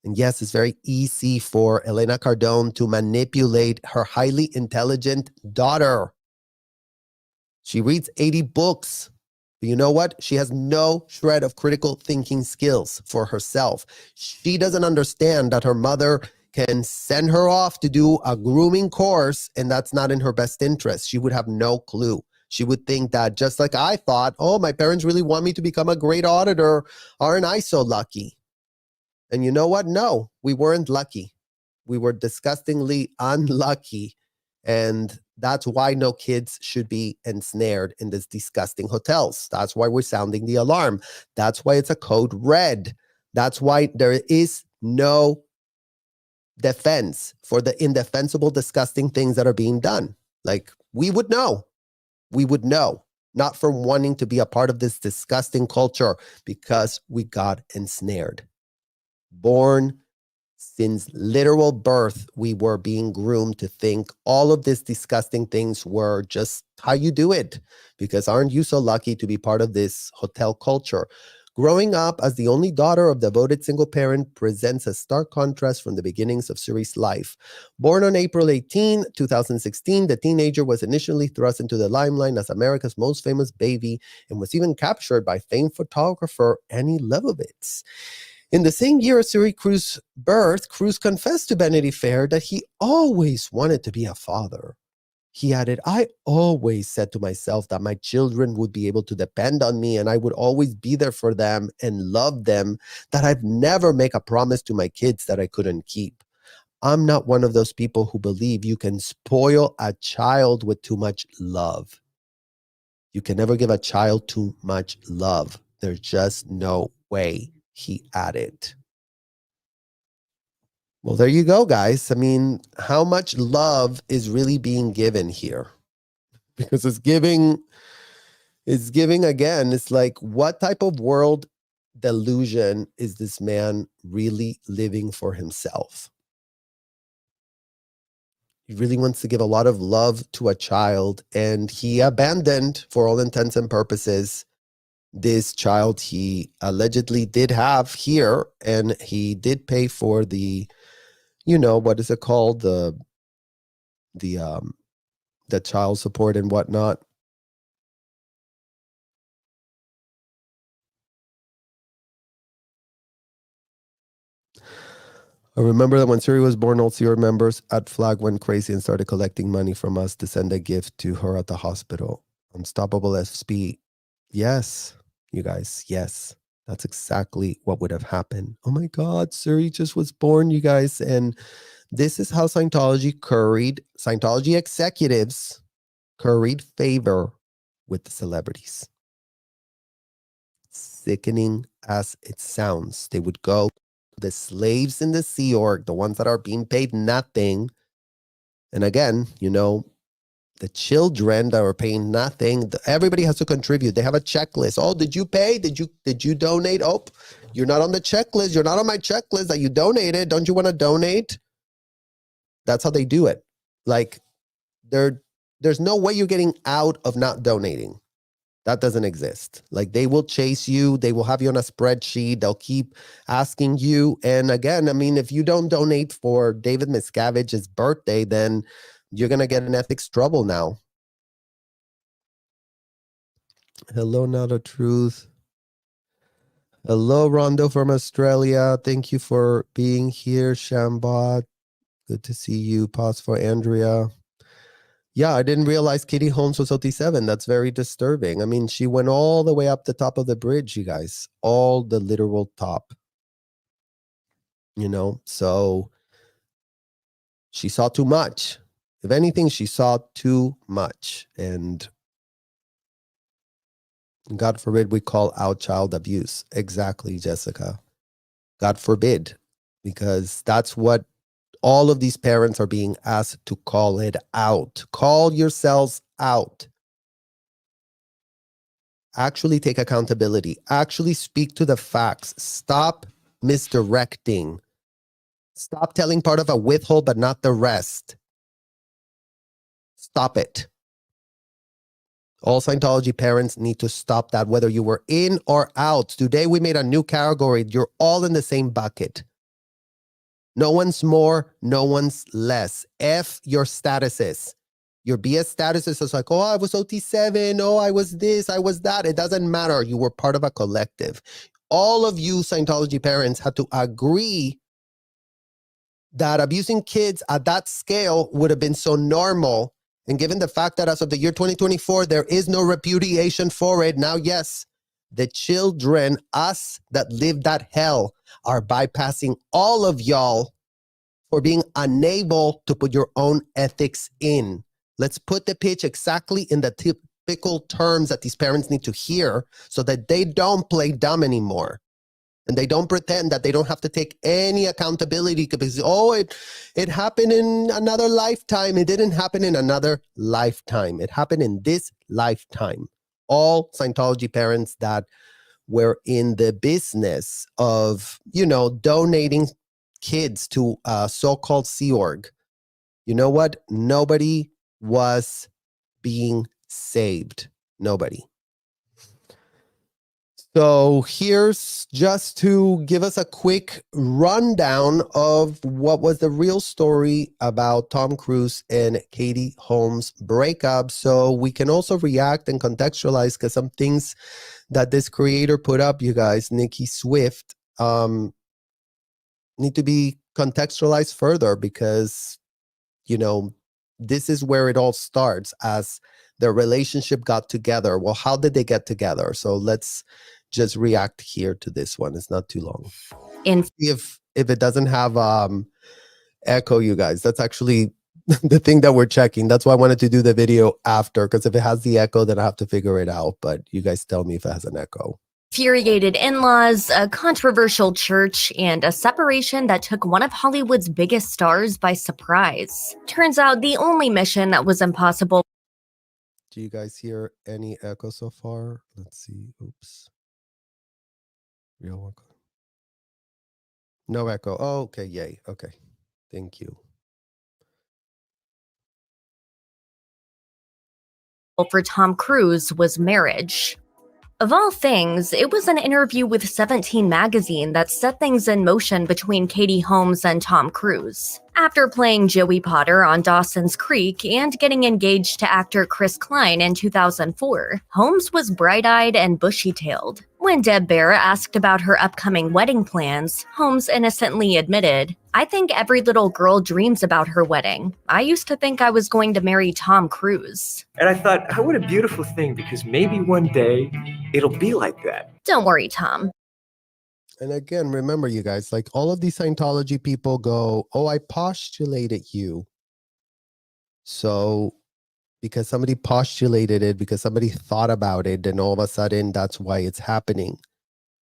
And yes, it's very easy for Elena Cardone to manipulate her highly intelligent daughter. She reads 80 books. But you know what? She has no shred of critical thinking skills for herself. She doesn't understand that her mother can send her off to do a grooming course, and that's not in her best interest. She would have no clue. She would think that, just like I thought, oh, my parents really want me to become a great auditor. Aren't I so lucky? And you know what? No, we weren't lucky. We were disgustingly unlucky. And that's why no kids should be ensnared in these disgusting hotels. That's why we're sounding the alarm. That's why it's a code red. That's why there is no defense for the indefensible, disgusting things that are being done. Like, we would know. We would know. Not from wanting to be a part of this disgusting culture, because we got ensnared. Born since literal birth, we were being groomed to think all of these disgusting things were just how you do it. Because aren't you so lucky to be part of this hotel culture? Growing up as the only daughter of devoted single parent presents a stark contrast from the beginnings of Suri's life. Born on April 18, 2016, the teenager was initially thrust into the limelight as America's most famous baby, and was even captured by famed photographer Annie Leibovitz. In the same year as Suri Cruise's birth, Cruise confessed to Vanity Fair that he always wanted to be a father. He added, I always said to myself that my children would be able to depend on me and I would always be there for them and love them, that I've never make a promise to my kids that I couldn't keep. I'm not one of those people who believe you can spoil a child with too much love. You can never give a child too much love. There's just no way, he added. Well, there you go, guys. I mean, how much love is really being given here? Because it's giving again, it's like, what type of world delusion is this man really living for himself? He really wants to give a lot of love to a child, and he abandoned, for all intents and purposes, this child he allegedly did have here, and he did pay for the, what is it called? The child support and whatnot. I remember that when Suri was born, all Suri members at Flag went crazy and started collecting money from us to send a gift to her at the hospital. Unstoppable SP. Yes, you guys, yes. That's exactly what would have happened. Oh my God, Suri just was born, you guys. And this is how Scientology executives curried favor with the celebrities. Sickening as it sounds. They would go, the slaves in the Sea Org, the ones that are being paid nothing. And again, the children that are paying nothing, everybody has to contribute. They have a checklist. Oh, did you pay? Did you donate? Oh, you're not on the checklist. You're not on my checklist that you donated. Don't you want to donate? That's how they do it. Like, there's no way you're getting out of not donating. That doesn't exist. Like, they will chase you. They will have you on a spreadsheet. They'll keep asking you. And again, I mean, if you don't donate for David Miscavige's birthday, then you're going to get in ethics trouble now. Hello, Not a Truth. Hello, Rondo from Australia. Thank you for being here, Shambot. Good to see you. Pause for Andrea. Yeah, I didn't realize Katie Holmes was OT7. That's very disturbing. I mean, she went all the way up the top of the bridge, you guys. All the literal top. So she saw too much. If anything, she saw too much. And God forbid we call out child abuse. Exactly, Jessica. God forbid. Because that's what all of these parents are being asked to call it out. Call yourselves out. Actually take accountability. Actually speak to the facts. Stop misdirecting. Stop telling part of a withhold but not the rest. Stop it. All Scientology parents need to stop that, whether you were in or out. Today we made a new category. You're all in the same bucket. No one's more, no one's less. F your statuses. Your BS status is like, oh, I was OT7. Oh, I was this, I was that. It doesn't matter. You were part of a collective. All of you Scientology parents had to agree that abusing kids at that scale would have been so normal. And given the fact that as of the year 2024, there is no repudiation for it, now, yes, the children, us that lived that hell, are bypassing all of y'all for being unable to put your own ethics in. Let's put the pitch exactly in the typical terms that these parents need to hear so that they don't play dumb anymore. And they don't pretend that they don't have to take any accountability because, it happened in another lifetime. It didn't happen in another lifetime. It happened in this lifetime. All Scientology parents that were in the business of, donating kids to a so-called Sea Org, you know what? Nobody was being saved. Nobody. So here's just to give us a quick rundown of what was the real story about Tom Cruise and Katie Holmes' breakup, so we can also react and contextualize, because some things that this creator put up, you guys, Nikki Swift, need to be contextualized further, because, this is where it all starts, as their relationship got together. Well, how did they get together? So let's just react here to this one. It's not too long. If it doesn't have echo, you guys, that's actually the thing that we're checking. That's why I wanted to do the video after, because if it has the echo, then I have to figure it out. But you guys tell me if it has an echo. Infuriated in-laws, a controversial church, and a separation that took one of Hollywood's biggest stars by surprise. Turns out the only mission that was impossible. Do you guys hear any echo so far? Let's see. Oops. Real one. No echo. Oh, okay. Yay. Okay. Thank you. For Tom Cruise was marriage. Of all things, it was an interview with 17 magazine that set things in motion between Katie Holmes and Tom Cruise. After playing Joey Potter on Dawson's Creek and getting engaged to actor Chris Klein in 2004, Holmes was bright-eyed and bushy-tailed. When Deb Bear asked about her upcoming wedding plans, Holmes innocently admitted, "I think every little girl dreams about her wedding. I used to think I was going to marry Tom Cruise." And I thought, oh, what a beautiful thing, because maybe one day it'll be like that. Don't worry, Tom. And again, remember, you guys, like all of these Scientology people go, oh, I postulated you. So because somebody postulated it, because somebody thought about it, then all of a sudden that's why it's happening.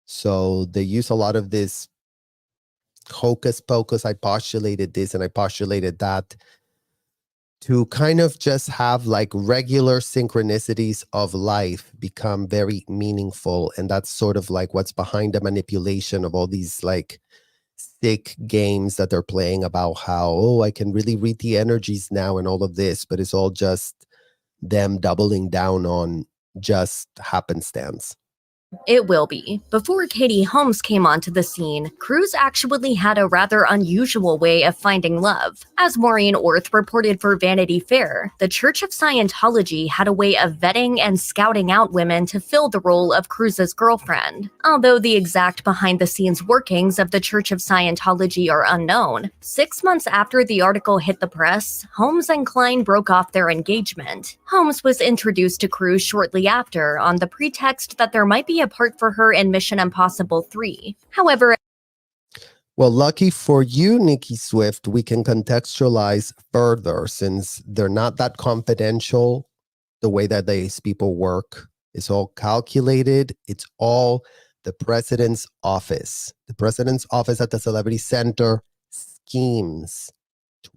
So they use a lot of this hocus pocus. I postulated this and I postulated that, to kind of just have like regular synchronicities of life become very meaningful. And that's sort of like what's behind the manipulation of all these like sick games that they're playing about how, oh, I can really read the energies now and all of this, but it's all just them doubling down on just happenstance. It will be. Before Katie Holmes came onto the scene, Cruise actually had a rather unusual way of finding love. As Maureen Orth reported for Vanity Fair, the Church of Scientology had a way of vetting and scouting out women to fill the role of Cruise's girlfriend. Although the exact behind-the-scenes workings of the Church of Scientology are unknown, 6 months after the article hit the press, Holmes and Klein broke off their engagement. Holmes was introduced to Cruise shortly after on the pretext that there might be a part for her in Mission Impossible 3. However, well, lucky for you, Nikki Swift, we can contextualize further, since they're not that confidential the way that these people work. It's all calculated. It's all the president's office. The president's office at the Celebrity Center schemes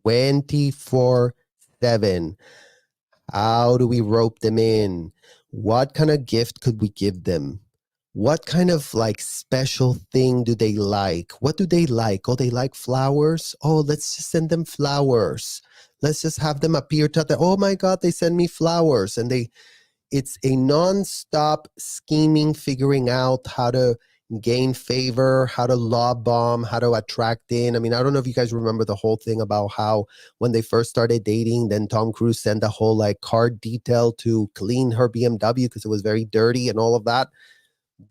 24/7. How do we rope them in? What kind of gift could we give them? What kind of like special thing do they like? What do they like? Oh, they like flowers. Oh, let's just send them flowers. Let's just have them appear to the, oh my God, they send me flowers. And it's a nonstop scheming, figuring out how to gain favor, how to lob bomb, how to attract in. I mean, I don't know if you guys remember the whole thing about how when they first started dating, then Tom Cruise sent a whole like card detail to clean her BMW because it was very dirty and all of that.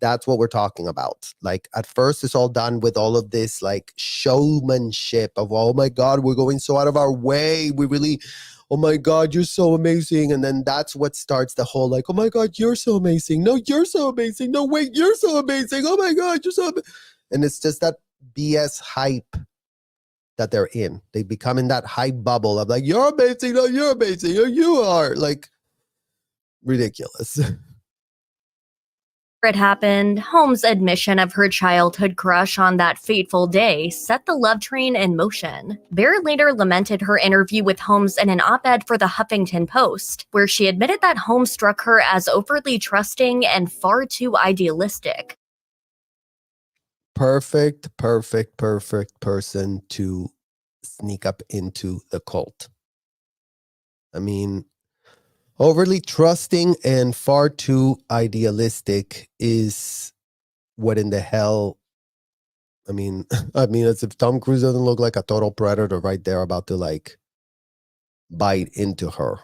That's what we're talking about. Like at first it's all done with all of this like showmanship of, oh my God, we're going so out of our way. We really, oh my God, you're so amazing. And then that's what starts the whole like, oh my God, you're so amazing. No, you're so amazing. No, wait, you're so amazing. Oh my God, you're so amazing. And it's just that BS hype that they're in. They become in that hype bubble of like, you're amazing. No, you're amazing. No, you are. Like ridiculous. It happened, Holmes' admission of her childhood crush on that fateful day set the love train in motion. Bear later lamented her interview with Holmes in an op-ed for the Huffington Post, where she admitted that Holmes struck her as overly trusting and far too idealistic. Perfect person to sneak up into the cult. I mean, overly trusting and far too idealistic is what in the hell. I mean, as if Tom Cruise doesn't look like a total predator right there about to like bite into her.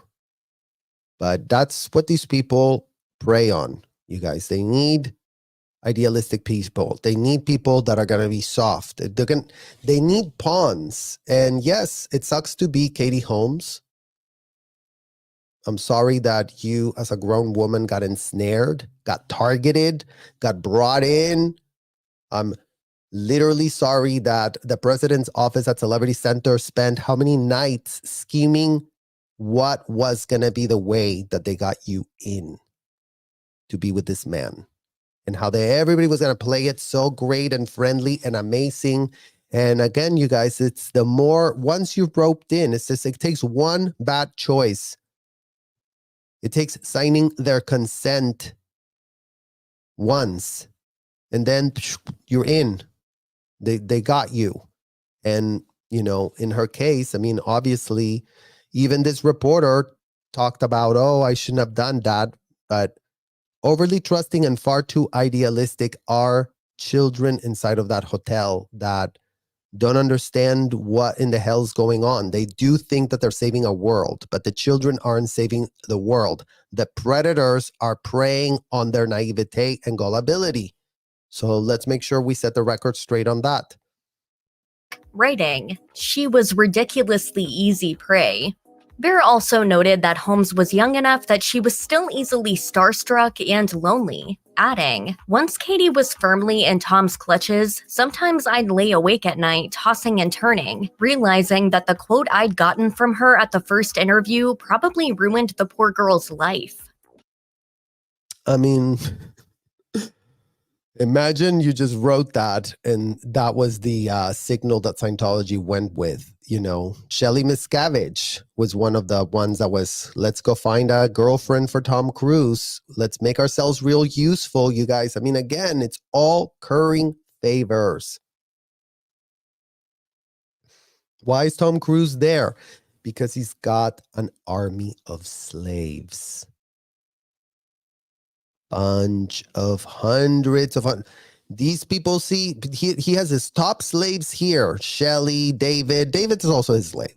But that's what these people prey on, you guys. They need idealistic people. They need people that are going to be soft. They need pawns. And yes, it sucks to be Katie Holmes. I'm sorry that you, as a grown woman, got ensnared, got targeted, got brought in. I'm literally sorry that the president's office at Celebrity Center spent how many nights scheming what was going to be the way that they got you in to be with this man, and how everybody was going to play it so great and friendly and amazing. And again, you guys, it's the more, once you've roped in, it's just, it takes one bad choice. It takes signing their consent once, and then you're in. They got you. And, you know, in her case, I mean, obviously, even this reporter talked about, oh, I shouldn't have done that. But overly trusting and far too idealistic are children inside of that hotel that don't understand what in the hell's going on. They do think that they're saving a world, but the children aren't saving the world. The predators are preying on their naivete and gullibility. So let's make sure we set the record straight on that. Writing, she was ridiculously easy prey. Bear also noted that Holmes was young enough that she was still easily starstruck and lonely, adding, once Katie was firmly in Tom's clutches, sometimes I'd lay awake at night tossing and turning, realizing that the quote I'd gotten from her at the first interview probably ruined the poor girl's life. I mean, imagine you just wrote that and that was the signal that Scientology went with. You know, Shelley Miscavige was one of the ones that was, let's go find a girlfriend for Tom Cruise. Let's make ourselves real useful, you guys. I mean, again, it's all currying favors. Why is Tom Cruise there? Because he's got an army of slaves. Bunch of hundreds of these people, see, he has his top slaves here. Shelley, David is also his slave.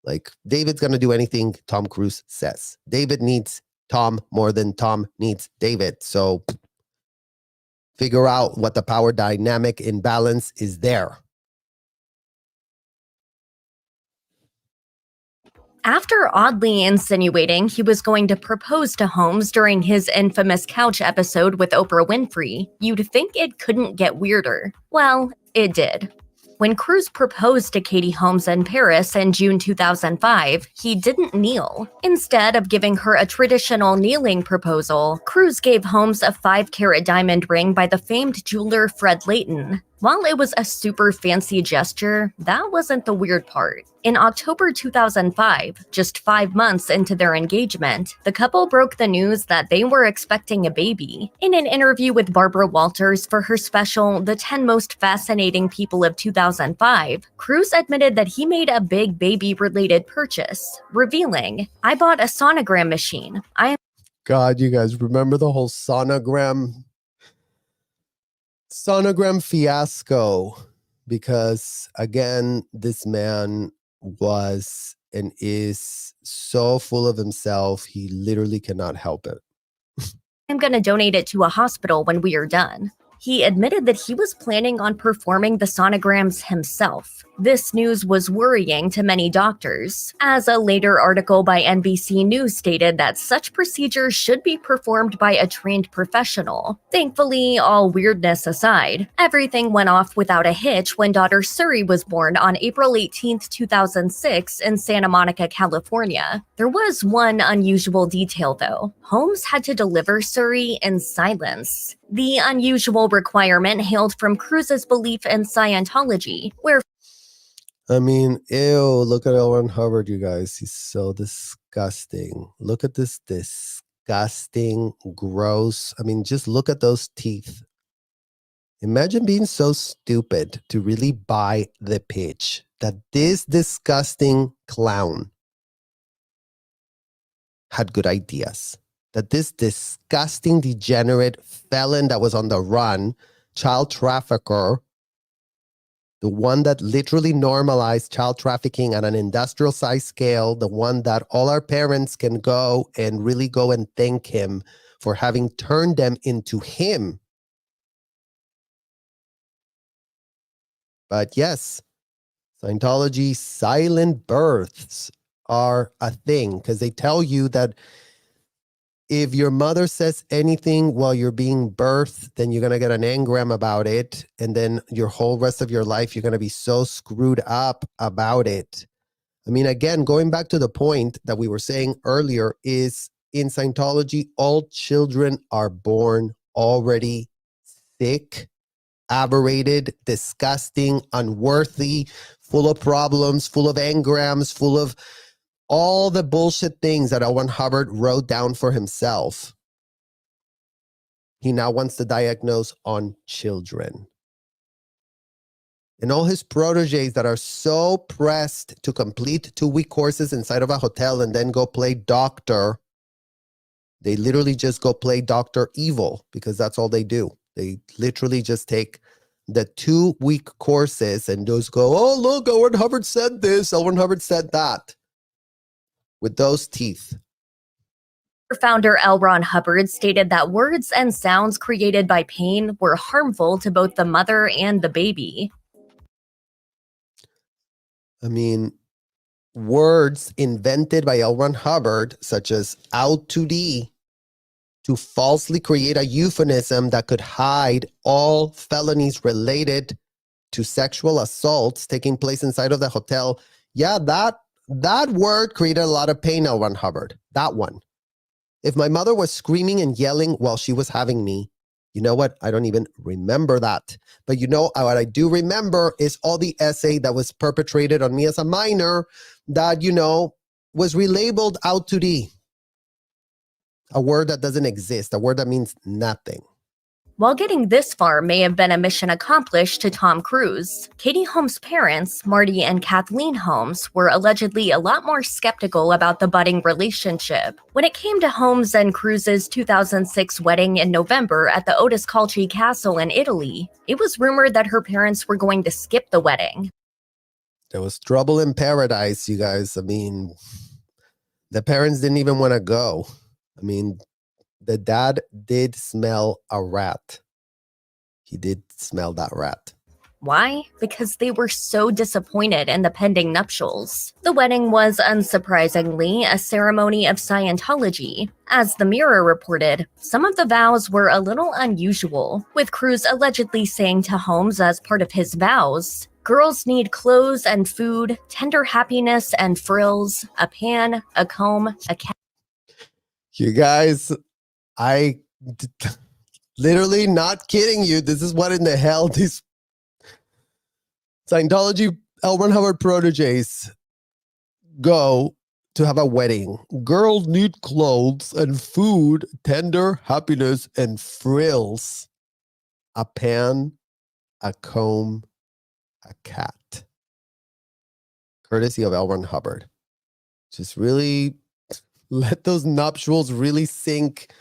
Like, David's gonna do anything Tom Cruise says. David needs Tom more than Tom needs David. So figure out what the power dynamic imbalance is there. After oddly insinuating he was going to propose to Holmes during his infamous couch episode with Oprah Winfrey, you'd think it couldn't get weirder. Well, it did. When Cruise proposed to Katie Holmes in Paris in June 2005, he didn't kneel. Instead of giving her a traditional kneeling proposal, Cruise gave Holmes a 5-carat diamond ring by the famed jeweler Fred Leighton. While it was a super fancy gesture, that wasn't the weird part. In October 2005, just 5 months into their engagement, the couple broke the news that they were expecting a baby. In an interview with Barbara Walters for her special The 10 Most Fascinating People of 2005, Cruise admitted that he made a big baby-related purchase, revealing, I bought a sonogram machine. God, you guys remember the whole sonogram fiasco? Because again, this man was and is so full of himself, he literally cannot help it. I'm gonna donate it to a hospital when we are done. He admitted that he was planning on performing the sonograms himself. This news was worrying to many doctors, as a later article by NBC News stated that such procedures should be performed by a trained professional. Thankfully, all weirdness aside, everything went off without a hitch when daughter Suri was born on April 18, 2006 in Santa Monica, California. There was one unusual detail though. Holmes had to deliver Suri in silence. The unusual requirement hailed from Cruise's belief in Scientology, where I mean, ew, look at L. Ron Hubbard, you guys. He's so disgusting. Look at this disgusting, gross. I mean, just look at those teeth. Imagine being so stupid to really buy the pitch that this disgusting clown had good ideas. That this disgusting, degenerate felon that was on the run, child trafficker, the one that literally normalized child trafficking at an industrial size scale, the one that all our parents can go and really go and thank him for having turned them into him. But yes, Scientology silent births are a thing because they tell you that if your mother says anything while you're being birthed, then you're going to get an engram about it. And then your whole rest of your life, you're going to be so screwed up about it. I mean, again, going back to the point that we were saying earlier is in Scientology, all children are born already sick, aberrated, disgusting, unworthy, full of problems, full of engrams, full of all the bullshit things that L. Ron Hubbard wrote down for himself. He now wants to diagnose on children. And all his proteges that are so pressed to complete 2-week courses inside of a hotel and then go play doctor, they literally just go play Dr. Evil because that's all they do. They literally just take the 2-week courses and just go, oh, look, L. Ron Hubbard said this, L. Ron Hubbard said that. With those teeth. founder L. Ron Hubbard stated that words and sounds created by pain were harmful to both the mother and the baby. I mean, words invented by L. Ron Hubbard, such as out to thee, to falsely create a euphemism that could hide all felonies related to sexual assaults taking place inside of the hotel. Yeah, that word created a lot of pain, L. Ron Hubbard. That one. If my mother was screaming and yelling while she was having me, you know what? I don't even remember that. But you know what I do remember is all the essay that was perpetrated on me as a minor that, you know, was relabeled out to thee. A word that doesn't exist, a word that means nothing. While getting this far may have been a mission accomplished to Tom Cruise, Katie Holmes' parents, Marty and Kathleen Holmes, were allegedly a lot more skeptical about the budding relationship. When it came to Holmes and Cruise's 2006 wedding in November at the Otis Calci Castle in Italy, it was rumored that her parents were going to skip the wedding. There was trouble in paradise, you guys. I mean, the parents didn't even want to go. I mean, the dad did smell a rat. He did smell that rat. Why? Because they were so disappointed in the pending nuptials. The wedding was, unsurprisingly, a ceremony of Scientology. As the Mirror reported, some of the vows were a little unusual, with Cruise allegedly saying to Holmes as part of his vows, "Girls need clothes and food, tender happiness and frills, a pan, a comb, a cat." You guys, literally not kidding you. This is what in the hell these Scientology L. Ron Hubbard proteges go to have a wedding. Girls need clothes and food, tender happiness and frills. A pan, a comb, a cat. Courtesy of L. Ron Hubbard. Just really let those nuptials really sink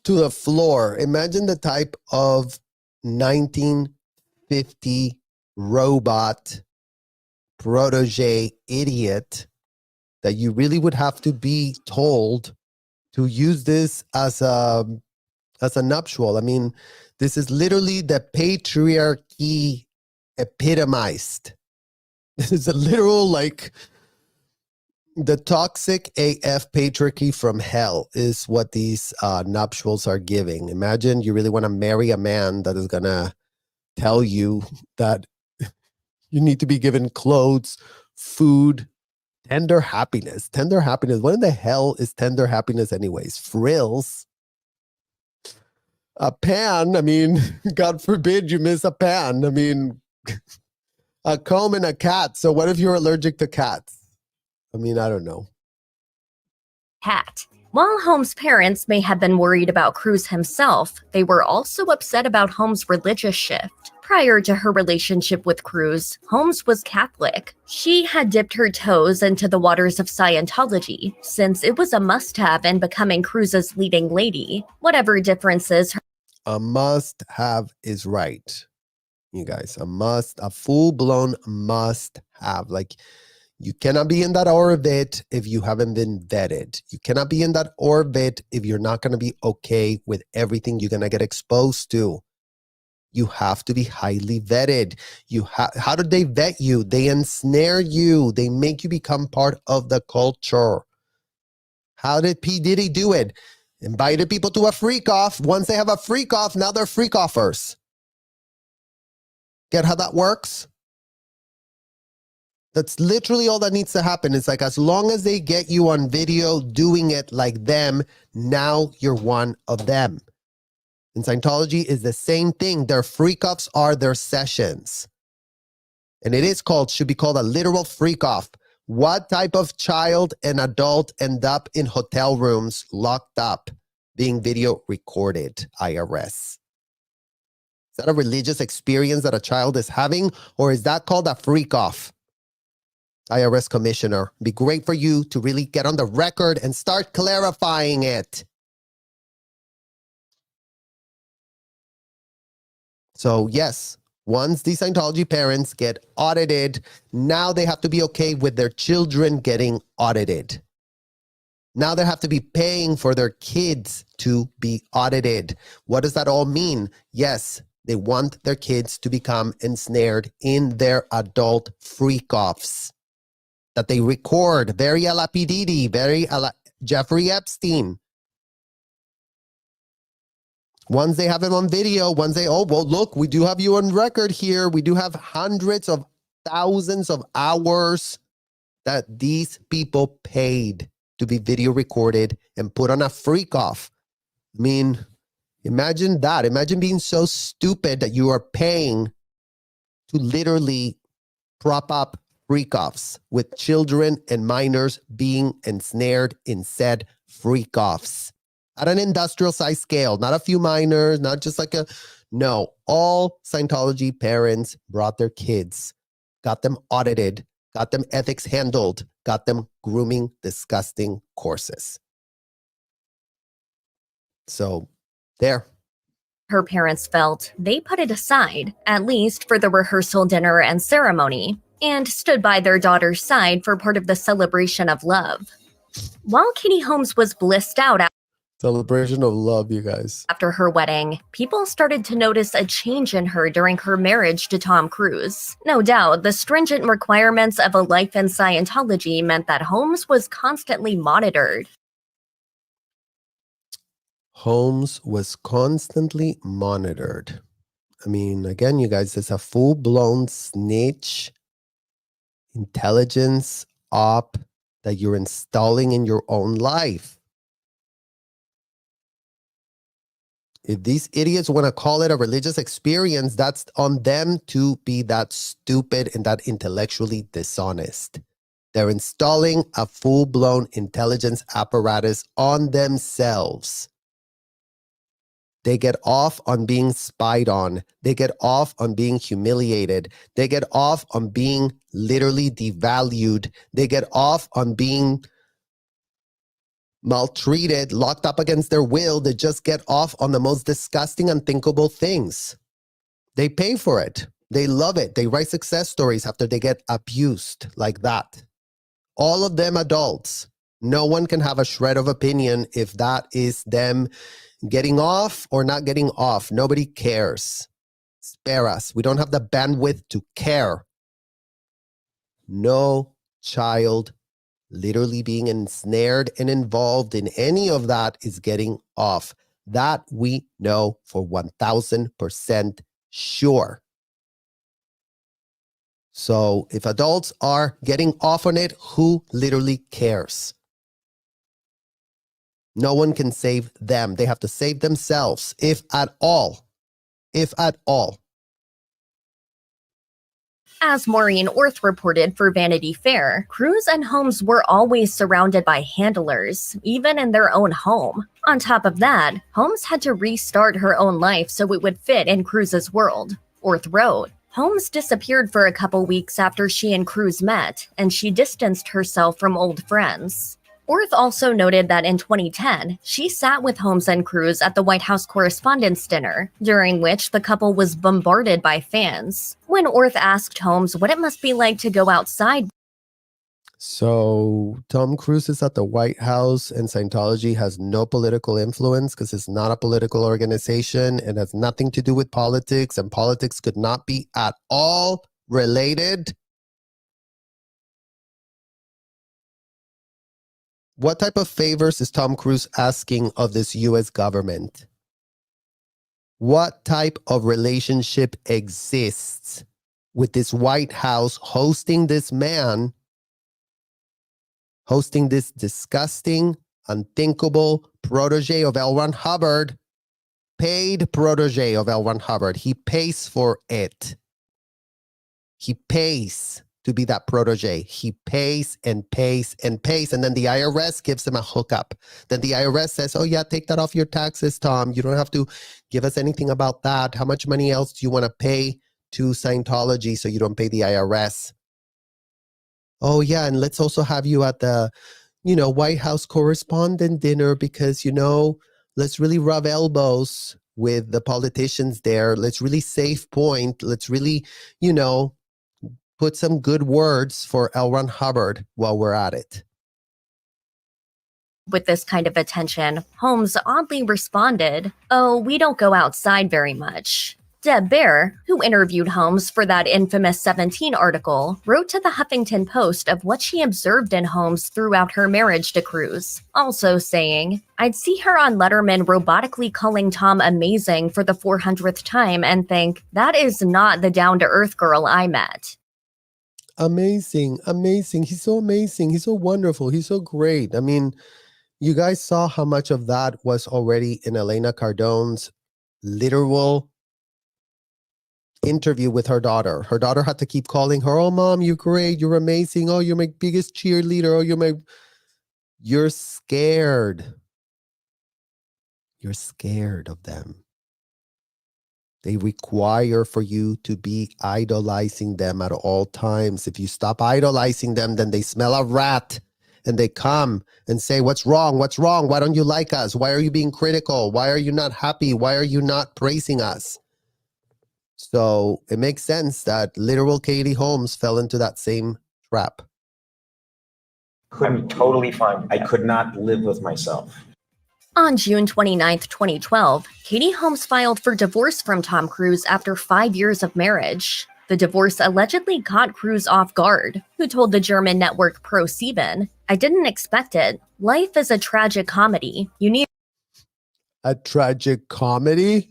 to the floor. Imagine the type of 1950 robot protege idiot that you really would have to be told to use this as a as a nuptial. I mean, this is literally the patriarchy epitomized. This is a literal, like, the toxic AF patriarchy from hell is what these nuptials are giving. Imagine you really want to marry a man that is going to tell you that you need to be given clothes, food, tender happiness. Tender happiness. What in the hell is tender happiness anyways? Frills. A pan. I mean, God forbid you miss a pan. I mean, a comb and a cat. So what if you're allergic to cats? I mean, I don't know. Cat. While Holmes' parents may have been worried about Cruise himself, they were also upset about Holmes' religious shift. Prior to her relationship with Cruise, Holmes was Catholic. She had dipped her toes into the waters of Scientology, since it was a must-have in becoming Cruise's leading lady. Whatever differences... A must-have is right, you guys. A full-blown must-have. Like, you cannot be in that orbit if you haven't been vetted. You cannot be in that orbit if you're not going to be okay with everything you're going to get exposed to. You have to be highly vetted. How did they vet you? They ensnare you. They make you become part of the culture. How did P. Diddy do it? Invited people to a freak off. Once they have a freak off, now they're freak offers. Get how that works? That's literally all that needs to happen. It's like, as long as they get you on video doing it like them, now you're one of them. In Scientology is the same thing. Their freak-offs are their sessions. And it is should be called a literal freak-off. What type of child and adult end up in hotel rooms locked up being video recorded, IRS? Is that a religious experience that a child is having, or is that called a freak-off? IRS commissioner, it'd be great for you to really get on the record and start clarifying it. So yes, once these Scientology parents get audited, now they have to be okay with their children getting audited. Now they have to be paying for their kids to be audited. What does that all mean? Yes, they want their kids to become ensnared in their adult freak-offs that they record, very a la P. Diddy, very a la Jeffrey Epstein. Once they have him on video, look, we do have you on record here. We do have hundreds of thousands of hours that these people paid to be video recorded and put on a freak off. I mean, imagine that. Imagine being so stupid that you are paying to literally prop up freak offs with children and minors being ensnared in said freak offs. At an industrial size scale, not a few minors, not just like no, all Scientology parents brought their kids, got them audited, got them ethics handled, got them grooming disgusting courses. So there. Her parents felt they put it aside, at least for the rehearsal dinner and ceremony, and stood by their daughter's side for part of the celebration of love. While Katie Holmes was blissed out Celebration of love, you guys. after her wedding, people started to notice a change in her during her marriage to Tom Cruise. No doubt, the stringent requirements of a life in Scientology meant that Holmes was constantly monitored. Holmes was constantly monitored. I mean, again, you guys, it's a full-blown snitch intelligence op that you're installing in your own life. If these idiots want to call it a religious experience, that's on them to be that stupid and that intellectually dishonest. They're installing a full-blown intelligence apparatus on themselves. They get off on being spied on. They get off on being humiliated. They get off on being literally devalued. They get off on being maltreated, locked up against their will. They just get off on the most disgusting, unthinkable things. They pay for it. They love it. They write success stories after they get abused like that. All of them adults. No one can have a shred of opinion if that is them getting off or not getting off. Nobody cares. Spare us. We don't have the bandwidth to care. No child literally being ensnared and involved in any of that is getting off. That we know for 1000% sure. So if adults are getting off on it, who literally cares? No one can save them. They have to save themselves, if at all. If at all. As Maureen Orth reported for Vanity Fair, Cruise and Holmes were always surrounded by handlers, even in their own home. On top of that, Holmes had to restart her own life so it would fit in Cruise's world. Orth wrote, Holmes disappeared for a couple weeks after she and Cruise met, and she distanced herself from old friends. Orth also noted that in 2010, she sat with Holmes and Cruise at the White House Correspondents' Dinner, during which the couple was bombarded by fans. When Orth asked Holmes what it must be like to go outside. So Tom Cruise is at the White House and Scientology has no political influence because it's not a political organization and has nothing to do with politics, and politics could not be at all related. What type of favors is Tom Cruise asking of this US government? What type of relationship exists with this White House hosting this man, hosting this disgusting, unthinkable protege of L. Ron Hubbard, paid protege of L. Ron Hubbard? He pays for it. He pays to be that protege. He pays and pays and pays. And then the IRS gives him a hookup. Then the IRS says, oh yeah, take that off your taxes, Tom. You don't have to give us anything about that. How much money else do you want to pay to Scientology so you don't pay the IRS? Oh yeah, and let's also have you at the, White House Correspondent Dinner because, let's really rub elbows with the politicians there. Let's really save point. Let's really, put some good words for L. Ron Hubbard while we're at it. With this kind of attention, Holmes oddly responded, oh, we don't go outside very much. Deb Baer, who interviewed Holmes for that infamous 17 article, wrote to the Huffington Post of what she observed in Holmes throughout her marriage to Cruise, also saying, I'd see her on Letterman robotically calling Tom amazing for the 400th time and think, that is not the down-to-earth girl I met. Amazing. He's so amazing. He's so wonderful. He's so great. I mean, you guys saw how much of that was already in Elena Cardone's literal interview with her daughter. Her daughter had to keep calling her, oh, Mom, you're great. You're amazing. Oh, you're my biggest cheerleader. Oh, you're scared. You're scared of them. They require for you to be idolizing them at all times. If you stop idolizing them, then they smell a rat and they come and say, what's wrong? What's wrong? Why don't you like us? Why are you being critical? Why are you not happy? Why are you not praising us? So it makes sense that literal Katie Holmes fell into that same trap. I'm totally fine. I could not live with myself. On June 29, 2012, Katie Holmes filed for divorce from Tom Cruise after 5 years of marriage. The divorce allegedly caught Cruise off guard, who told the German network Pro7, I didn't expect it. Life is a tragic comedy. You need a tragic comedy?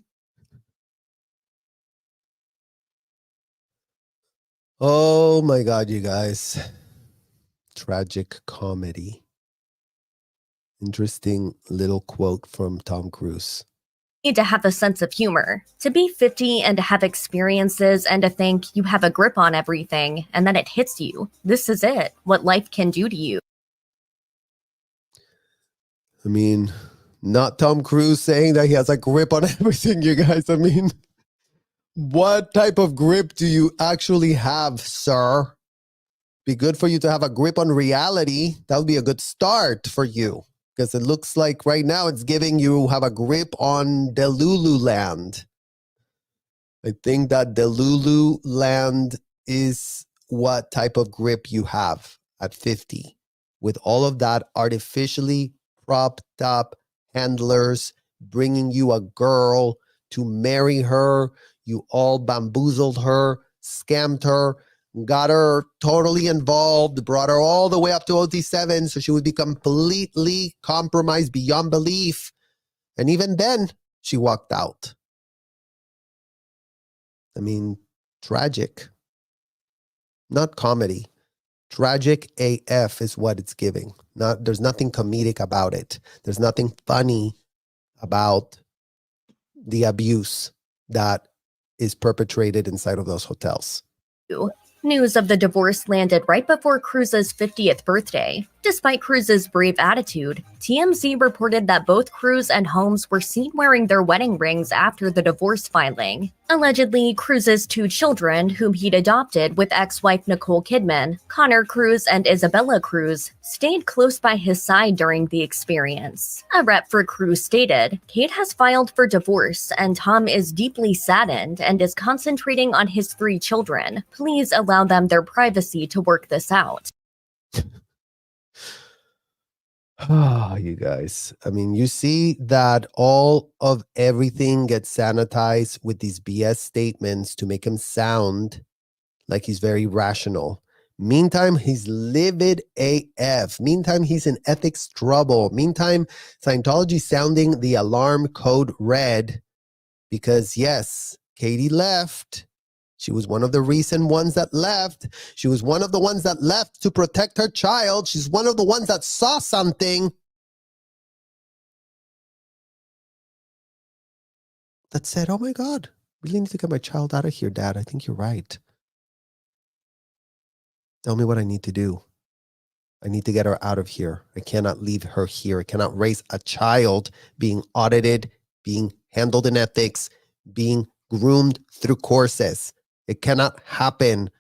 Oh my God, you guys. Tragic comedy. Interesting little quote from Tom Cruise. Need to have a sense of humor. To be 50 and to have experiences and to think you have a grip on everything and then it hits you. This is it. What life can do to you. I mean, not Tom Cruise saying that he has a grip on everything, you guys. I mean, what type of grip do you actually have, sir? Be good for you to have a grip on reality. That would be a good start for you. Because it looks like right now it's giving you have a grip on Delulu land. I think that Delulu land is what type of grip you have at 50. with all of that artificially propped up handlers bringing you a girl to marry her. You all bamboozled her, scammed her, got her totally involved, brought her all the way up to OT7 so she would be completely compromised beyond belief. And even then, she walked out. I mean, tragic. Not comedy. Tragic AF is what it's giving. There's nothing comedic about it. There's nothing funny about the abuse that is perpetrated inside of those hotels. News of the divorce landed right before Cruz's 50th birthday. Despite Cruz's brave attitude, TMZ reported that both Cruz and Holmes were seen wearing their wedding rings after the divorce filing. Allegedly, Cruz's 2 children, whom he'd adopted with ex-wife Nicole Kidman, Connor Cruz and Isabella Cruz, stayed close by his side during the experience. A rep for Cruz stated, "Kate has filed for divorce and Tom is deeply saddened and is concentrating on his 3 children. Please allow them their privacy to work this out." Oh, you guys. I mean, you see that all of everything gets sanitized with these BS statements to make him sound like he's very rational. Meantime, he's livid AF. Meantime, he's in ethics trouble. Meantime, Scientology sounding the alarm code red because, yes, Katie left. She was one of the recent ones that left. She was one of the ones that left to protect her child. She's one of the ones that saw something that said, oh my God, really need to get my child out of here, Dad. I think you're right. Tell me what I need to do. I need to get her out of here. I cannot leave her here. I cannot raise a child being audited, being handled in ethics, being groomed through courses. It cannot happen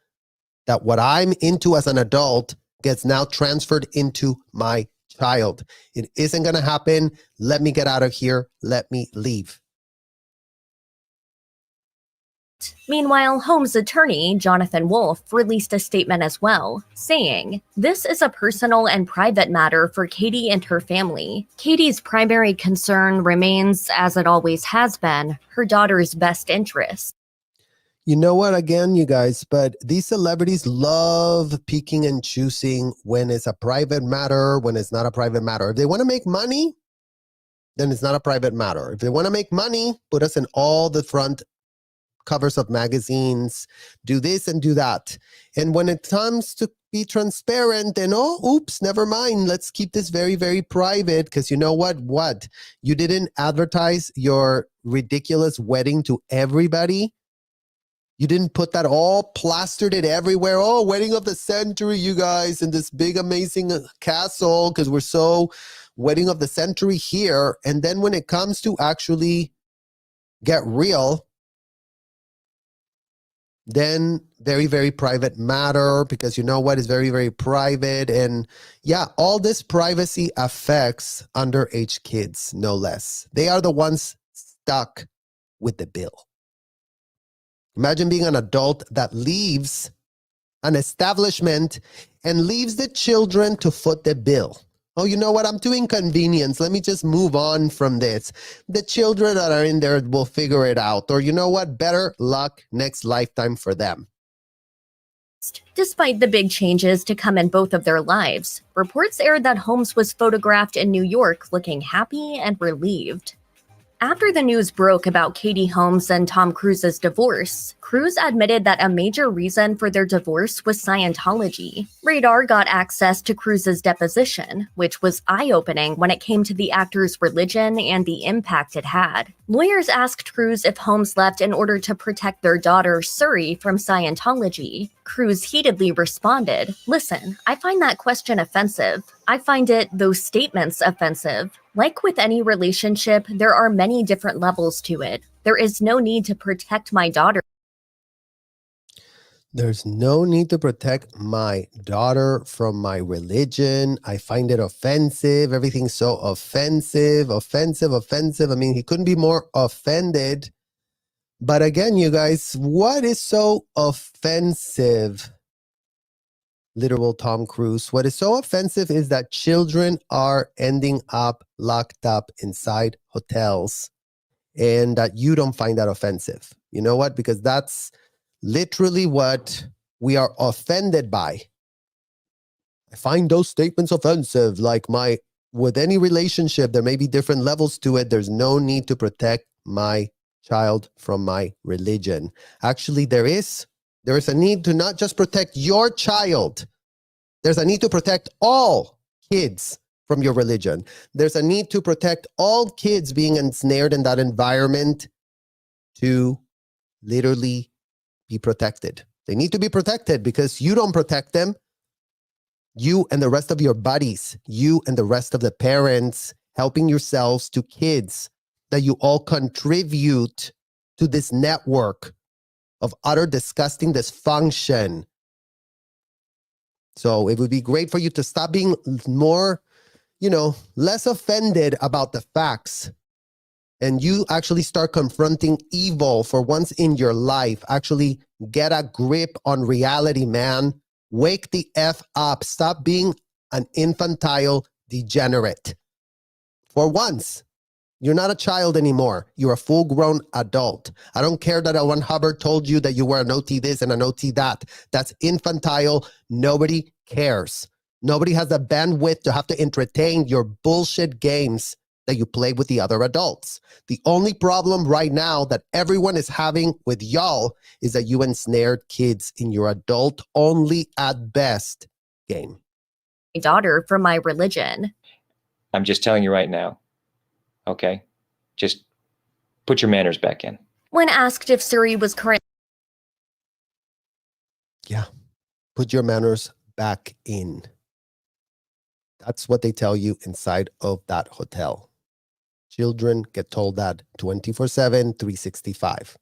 that what I'm into as an adult gets now transferred into my child. It isn't going to happen. Let me get out of here. Let me leave. Meanwhile, Holmes' attorney, Jonathan Wolfe, released a statement as well, saying, "This is a personal and private matter for Katie and her family. Katie's primary concern remains, as it always has been, her daughter's best interest." You know what, again, you guys, but these celebrities love picking and choosing when it's a private matter, when it's not a private matter. If they want to make money, then it's not a private matter. If they want to make money, put us in all the front covers of magazines, do this and do that. And when it comes to be transparent, then, oh, oops, never mind. Let's keep this very, very private because you know what? What? You didn't advertise your ridiculous wedding to everybody? You didn't put that all plastered it everywhere. Oh, wedding of the century, you guys, in this big, amazing castle because we're so wedding of the century here. And then when it comes to actually get real, then very, very private matter because you know what is very, very private. And yeah, all this privacy affects underage kids, no less. They are the ones stuck with the bill. Imagine being an adult that leaves an establishment and leaves the children to foot the bill. Oh, you know what? I'm too inconvenienced. Let me just move on from this. The children that are in there will figure it out. Or you know what? Better luck next lifetime for them. Despite the big changes to come in both of their lives, reports aired that Holmes was photographed in New York looking happy and relieved. After the news broke about Katie Holmes and Tom Cruise's divorce, Cruise admitted that a major reason for their divorce was Scientology. Radar got access to Cruise's deposition, which was eye-opening when it came to the actor's religion and the impact it had. Lawyers asked Cruise if Holmes left in order to protect their daughter, Suri, from Scientology. Cruise heatedly responded, "Listen, I find that question offensive. I find those statements offensive. Like with any relationship, there are many different levels to it. There is no need to protect my daughter." There's no need to protect my daughter from my religion. I find it offensive. Everything's so offensive. I mean, he couldn't be more offended. But again, you guys, what is so offensive literal Tom Cruise. What is so offensive is that children are ending up locked up inside hotels and that you don't find that offensive. You know what? Because that's literally what we are offended by. I find those statements offensive. Like with any relationship, there may be different levels to it. There's no need to protect my child from my religion. Actually, there is a need to not just protect your child. There's a need to protect all kids from your religion. There's a need to protect all kids being ensnared in that environment to literally be protected. They need to be protected because you don't protect them. You and the rest of your buddies, you and the rest of the parents helping yourselves to kids that you all contribute to this network of utter disgusting dysfunction. So it would be great for you to stop being more, less offended about the facts. And you actually start confronting evil for once in your life. Actually get a grip on reality, man. Wake the F up. Stop being an infantile degenerate. For once, you're not a child anymore. You're a full-grown adult. I don't care that L. Ron Hubbard told you that you were an OT this and an OT that. That's infantile. Nobody cares. Nobody has the bandwidth to have to entertain your bullshit games that you play with the other adults. The only problem right now that everyone is having with y'all is that you ensnared kids in your adult only at best game. My daughter from my religion. I'm just telling you right now. Okay? Just put your manners back in. When asked if Suri was currently Put your manners back in. That's what they tell you inside of that hotel. Children get told that 24/7, 365.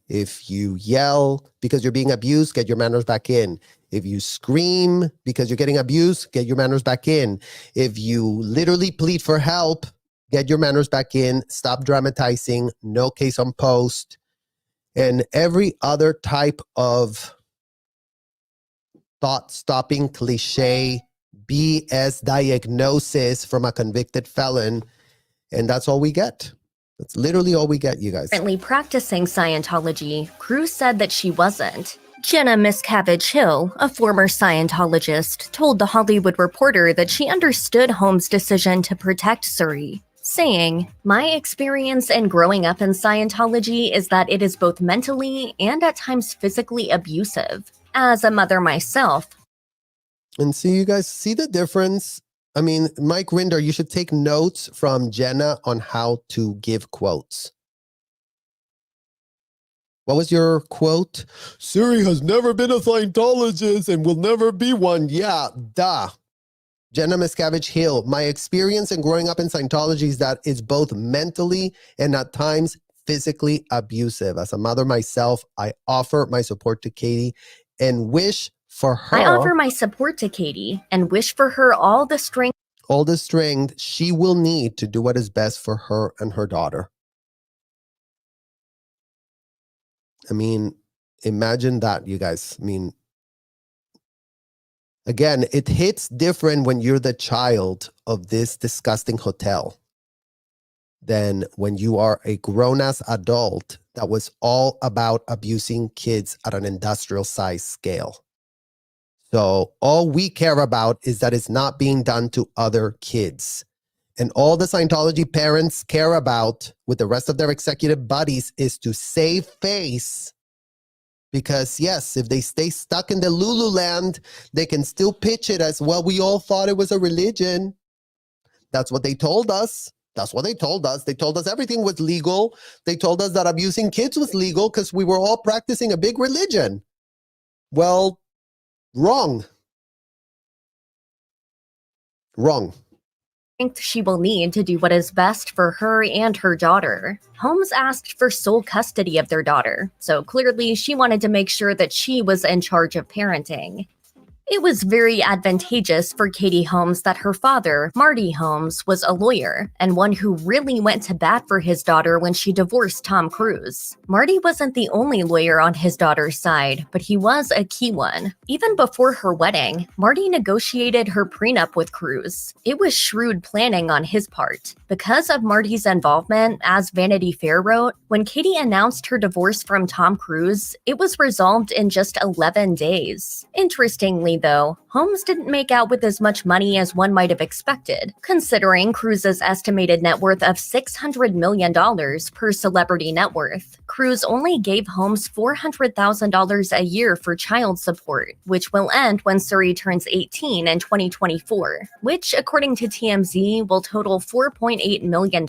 If you yell because you're being abused, get your manners back in. If you scream because you're getting abused, get your manners back in. If you literally plead for help, get your manners back in. Stop dramatizing. No case on post. And every other type of thought-stopping cliche BS diagnosis from a convicted felon. And that's all we get. That's literally all we get, you guys. currently practicing Scientology, Cruise said that she wasn't. Jenna Miscavige Hill, a former Scientologist, told The Hollywood Reporter that she understood Holmes' decision to protect Suri, saying, "My experience in growing up in Scientology is that it is both mentally and at times physically abusive. As a mother myself, And see, you guys see the difference? I mean, Mike Rinder, you should take notes from Jenna on how to give quotes. What was your quote? Suri has never been a Scientologist and will never be one. Yeah, duh. Jenna Miscavige Hill, my experience in growing up in Scientology is that it's both mentally and at times physically abusive. As a mother myself, I offer my support to Katie and wish for her I offer my support to Katie and wish for her all the strength she will need to do what is best for her and her daughter. I mean, imagine that, you guys. I mean, again, it hits different when you're the child of this disgusting hotel than when you are a grown-ass adult that was all about abusing kids at an industrial size scale. So all we care about is that it's not being done to other kids. And all the Scientology parents care about with the rest of their executive buddies is to save face. Because yes, if they stay stuck in the Lulu land, they can still pitch it as, well, we all thought it was a religion. That's what they told us. That's what they told us. They told us everything was legal. They told us that abusing kids was legal because we were all practicing a big religion. Well, wrong. Wrong. she will need to do what is best for her and her daughter. Holmes asked for sole custody of their daughter, so clearly she wanted to make sure that she was in charge of parenting. It was very advantageous for Katie Holmes that her father, Marty Holmes, was a lawyer, and one who really went to bat for his daughter when she divorced Tom Cruise. Marty wasn't the only lawyer on his daughter's side, but he was a key one. Even before her wedding, Marty negotiated her prenup with Cruise. It was shrewd planning on his part. Because of Marty's involvement, as Vanity Fair wrote, when Katie announced her divorce from Tom Cruise, it was resolved in just 11 days. Interestingly, though, Holmes didn't make out with as much money as one might have expected, considering Cruise's estimated net worth of $600 million per celebrity net worth. Cruise only gave Holmes $400,000 a year for child support, which will end when Suri turns 18 in 2024, which, according to TMZ, will total $4.8 million.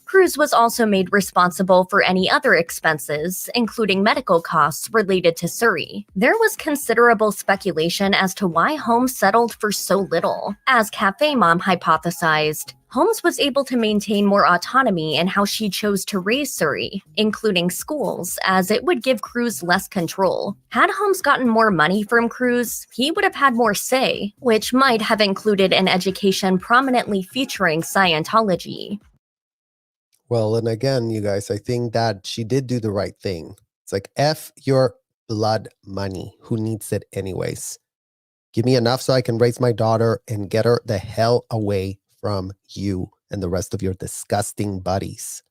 Cruise was also made responsible for any other expenses, including medical costs related to Suri. There was considerable speculation as to why Holmes settled for so little. As Cafe Mom hypothesized, Holmes was able to maintain more autonomy in how she chose to raise Suri, including schools, as it would give Cruise less control. Had Holmes gotten more money from Cruise, he would have had more say, which might have included an education prominently featuring Scientology. Well, and again, you guys, I think that she did do the right thing. It's like, F your blood money. Who needs it anyways? Give me enough so I can raise my daughter and get her the hell away from you and the rest of your disgusting buddies.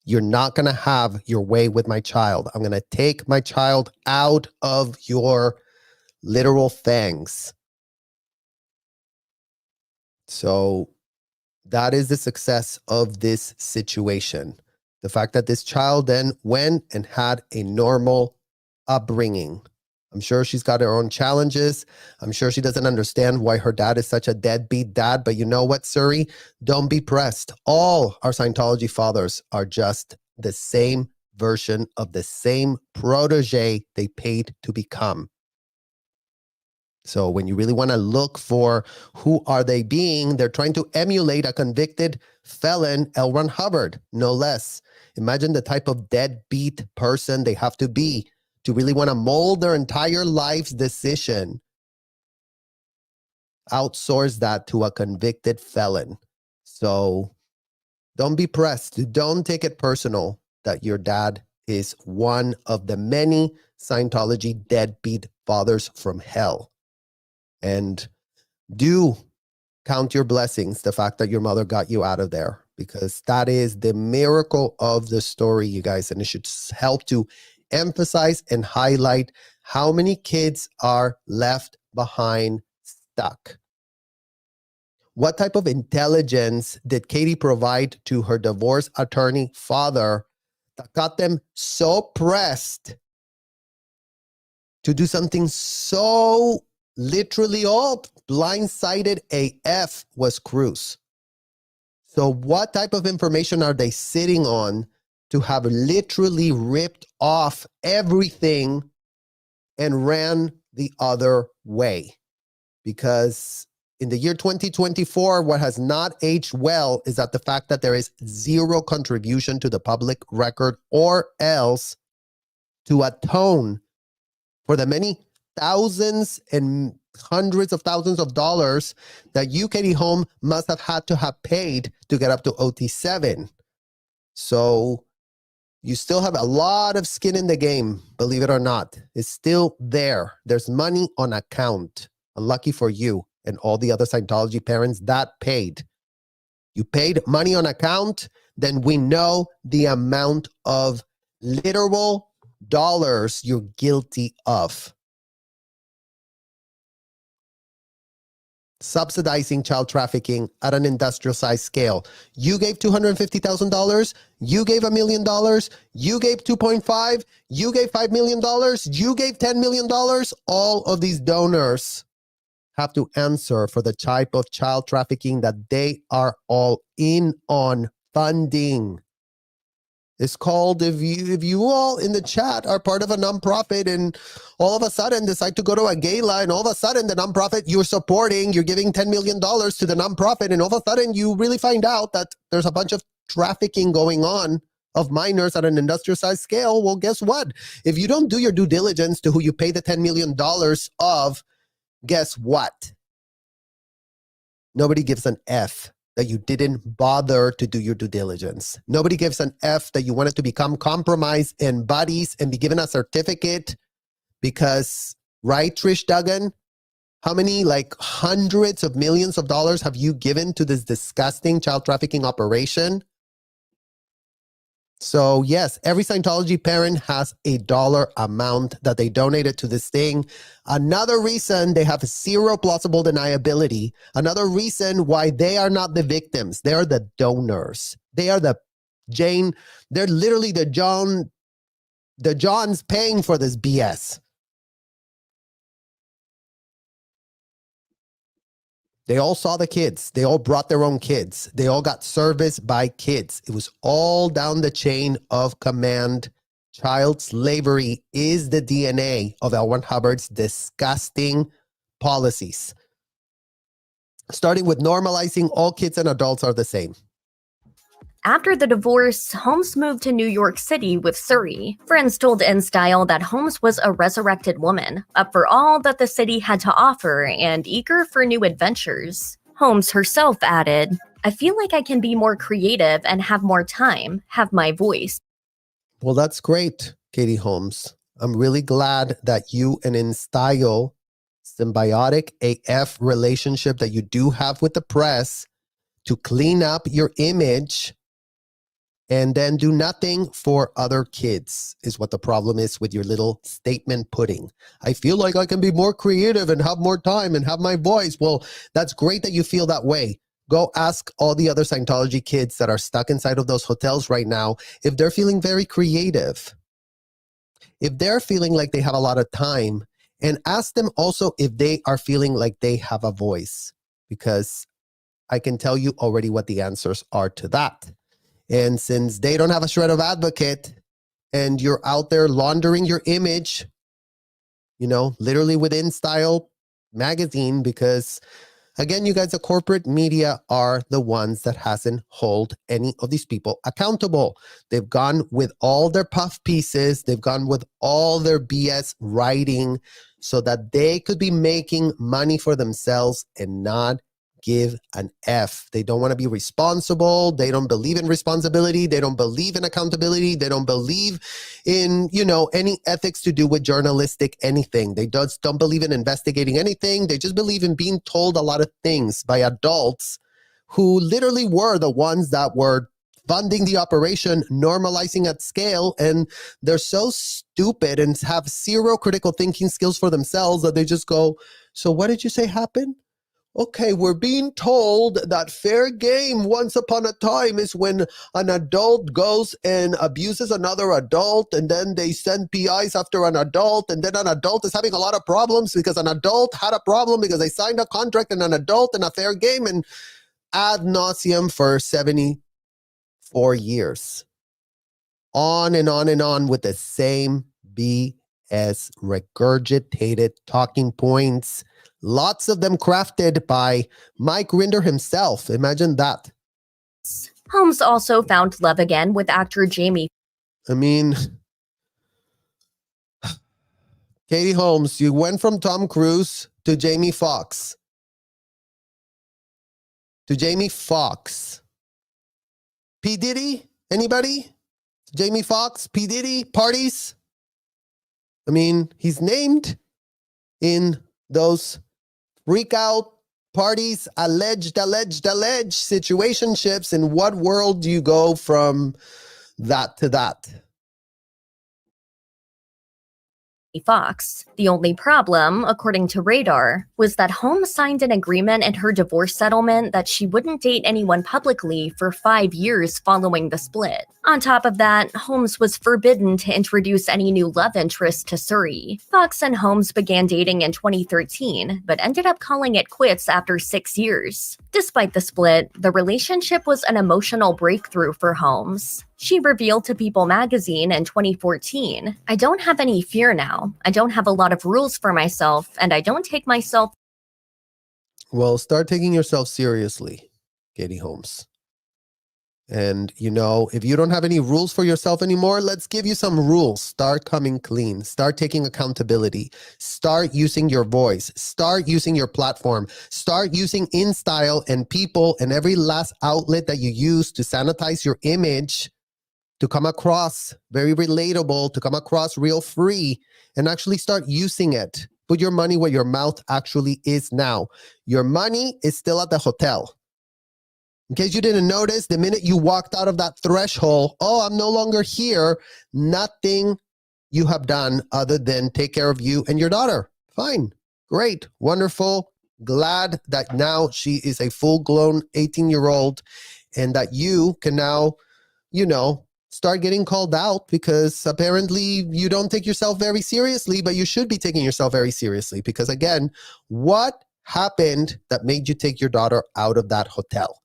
You're not going to have your way with my child. I'm going to take my child out of your literal fangs. So that is the success of this situation. The fact that this child then went and had a normal upbringing. I'm sure she's got her own challenges. I'm sure she doesn't understand why her dad is such a deadbeat dad. But you know what, Suri? Don't be pressed. All our Scientology fathers are just the same version of the same protege they paid to become. So when you really want to look for who are they being, they're trying to emulate a convicted felon, L. Ron Hubbard, no less. Imagine the type of deadbeat person they have to be to really want to mold their entire life's decision. Outsource that to a convicted felon. So don't be pressed. Don't take it personal that your dad is one of the many Scientology deadbeat fathers from hell. And do count your blessings, the fact that your mother got you out of there, because that is the miracle of the story, you guys. And it should help to emphasize and highlight how many kids are left behind stuck. What type of intelligence did Katie provide to her divorce attorney father that got them so pressed to do something so literally blindsided AF was Cruise? So what type of information are they sitting on to have literally ripped off everything and ran the other way? Because in the year 2024, what has not aged well is that the fact that there is zero contribution to the public record or else to atone for the many thousands and hundreds of thousands of dollars that you, Katie Holmes, must have had to have paid to get up to OT7. So you still have a lot of skin in the game, believe it or not. It's still there. There's money on account. Unlucky for you and all the other Scientology parents that paid. You paid money on account, then we know the amount of literal dollars you're guilty of. Subsidizing child trafficking at an industrial size scale. You gave $250,000. You gave $1 million. You gave 2.5. You gave $5 million. You gave $10 million. All of these donors have to answer for the type of child trafficking that they are all in on funding. It's called, if you all in the chat are part of a nonprofit and all of a sudden decide to go to a gala and all of a sudden the nonprofit you're supporting, you're giving $10 million to the nonprofit, and all of a sudden you really find out that there's a bunch of trafficking going on of minors at an industrial size scale. Well, guess what? If you don't do your due diligence to who you pay the $10 million of, guess what? Nobody gives an F that you didn't bother to do your due diligence. Nobody gives an F that you wanted to become compromised and buddies and be given a certificate because, right, Trish Duggan? How many, like hundreds of millions of dollars have you given to this disgusting child trafficking operation? So yes, every Scientology parent has a dollar amount that they donated to this thing. Another reason they have zero plausible deniability. Another reason why they are not the victims. They are the donors. They are the Jane. They're literally the Johns paying for this BS. They all saw the kids. They all brought their own kids. They all got serviced by kids. It was all down the chain of command. Child slavery is the DNA of L. Ron Hubbard's disgusting policies. Starting with normalizing all kids and adults are the same. After the divorce, Holmes moved to New York City with Suri. Friends told InStyle that Holmes was a resurrected woman, up for all that the city had to offer and eager for new adventures. Holmes herself added, "I feel like I can be more creative and have more time, have my voice." Well, that's great, Katie Holmes. I'm really glad that you and InStyle symbiotic AF relationship that you do have with the press to clean up your image and then do nothing for other kids is what the problem is with your little statement pudding. I feel like I can be more creative and have more time and have my voice. Well, that's great that you feel that way. Go ask all the other Scientology kids that are stuck inside of those hotels right now if they're feeling very creative, if they're feeling like they have a lot of time, and ask them also if they are feeling like they have a voice, because I can tell you already what the answers are to that. And since they don't have a shred of advocate and you're out there laundering your image, you know, literally within Style magazine, because again, you guys, the corporate media are the ones that hasn't hold any of these people accountable. They've gone with all their puff pieces. They've gone with all their BS writing so that they could be making money for themselves and not give an F. They don't want to be responsible. They don't believe in responsibility. They don't believe in accountability. They don't believe in, you know, any ethics to do with journalistic anything. They just don't believe in investigating anything. They just believe in being told a lot of things by adults who literally were the ones that were funding the operation, normalizing at scale, and they're so stupid and have zero critical thinking skills for themselves that they just go, so what did you say happened? Okay, we're being told that fair game once upon a time is when an adult goes and abuses another adult, and then they send PIs after an adult, and then an adult is having a lot of problems because an adult had a problem because they signed a contract and an adult and a fair game, and ad nauseum for 74 years. On and on and on with the same BS regurgitated talking points. Lots of them crafted by Mike Rinder himself. Imagine that. Holmes also found love again with actor Jamie. I mean, Katie Holmes, you went from Tom Cruise to Jamie Foxx. To Jamie Foxx. P. Diddy? Anybody? Jamie Foxx? P. Diddy? Parties? I mean, he's named in those freak out parties, alleged situationships. In what world do you go from that to that? Fox. The only problem, according to Radar, was that Holmes signed an agreement in her divorce settlement that she wouldn't date anyone publicly for 5 years following the split. On top of that, Holmes was forbidden to introduce any new love interest to Suri. Fox and Holmes began dating in 2013, but ended up calling it quits after 6 years. Despite the split, the relationship was an emotional breakthrough for Holmes. She revealed to People magazine in 2014, "I don't have any fear now. I don't have a lot of rules for myself, and I don't take myself..." Well, start taking yourself seriously, Katie Holmes. And, if you don't have any rules for yourself anymore, let's give you some rules. Start coming clean. Start taking accountability. Start using your voice. Start using your platform. Start using InStyle and people and every last outlet that you use to sanitize your image, to come across very relatable, to come across real free, and actually start using it. Put your money where your mouth actually is now. Your money is still at the hotel. In case you didn't notice, the minute you walked out of that threshold, I'm no longer here, nothing you have done other than take care of you and your daughter. Fine. Great. Wonderful. Glad that now she is a full-grown 18-year-old and that you can now, start getting called out because apparently you don't take yourself very seriously, but you should be taking yourself very seriously because, again, what happened that made you take your daughter out of that hotel?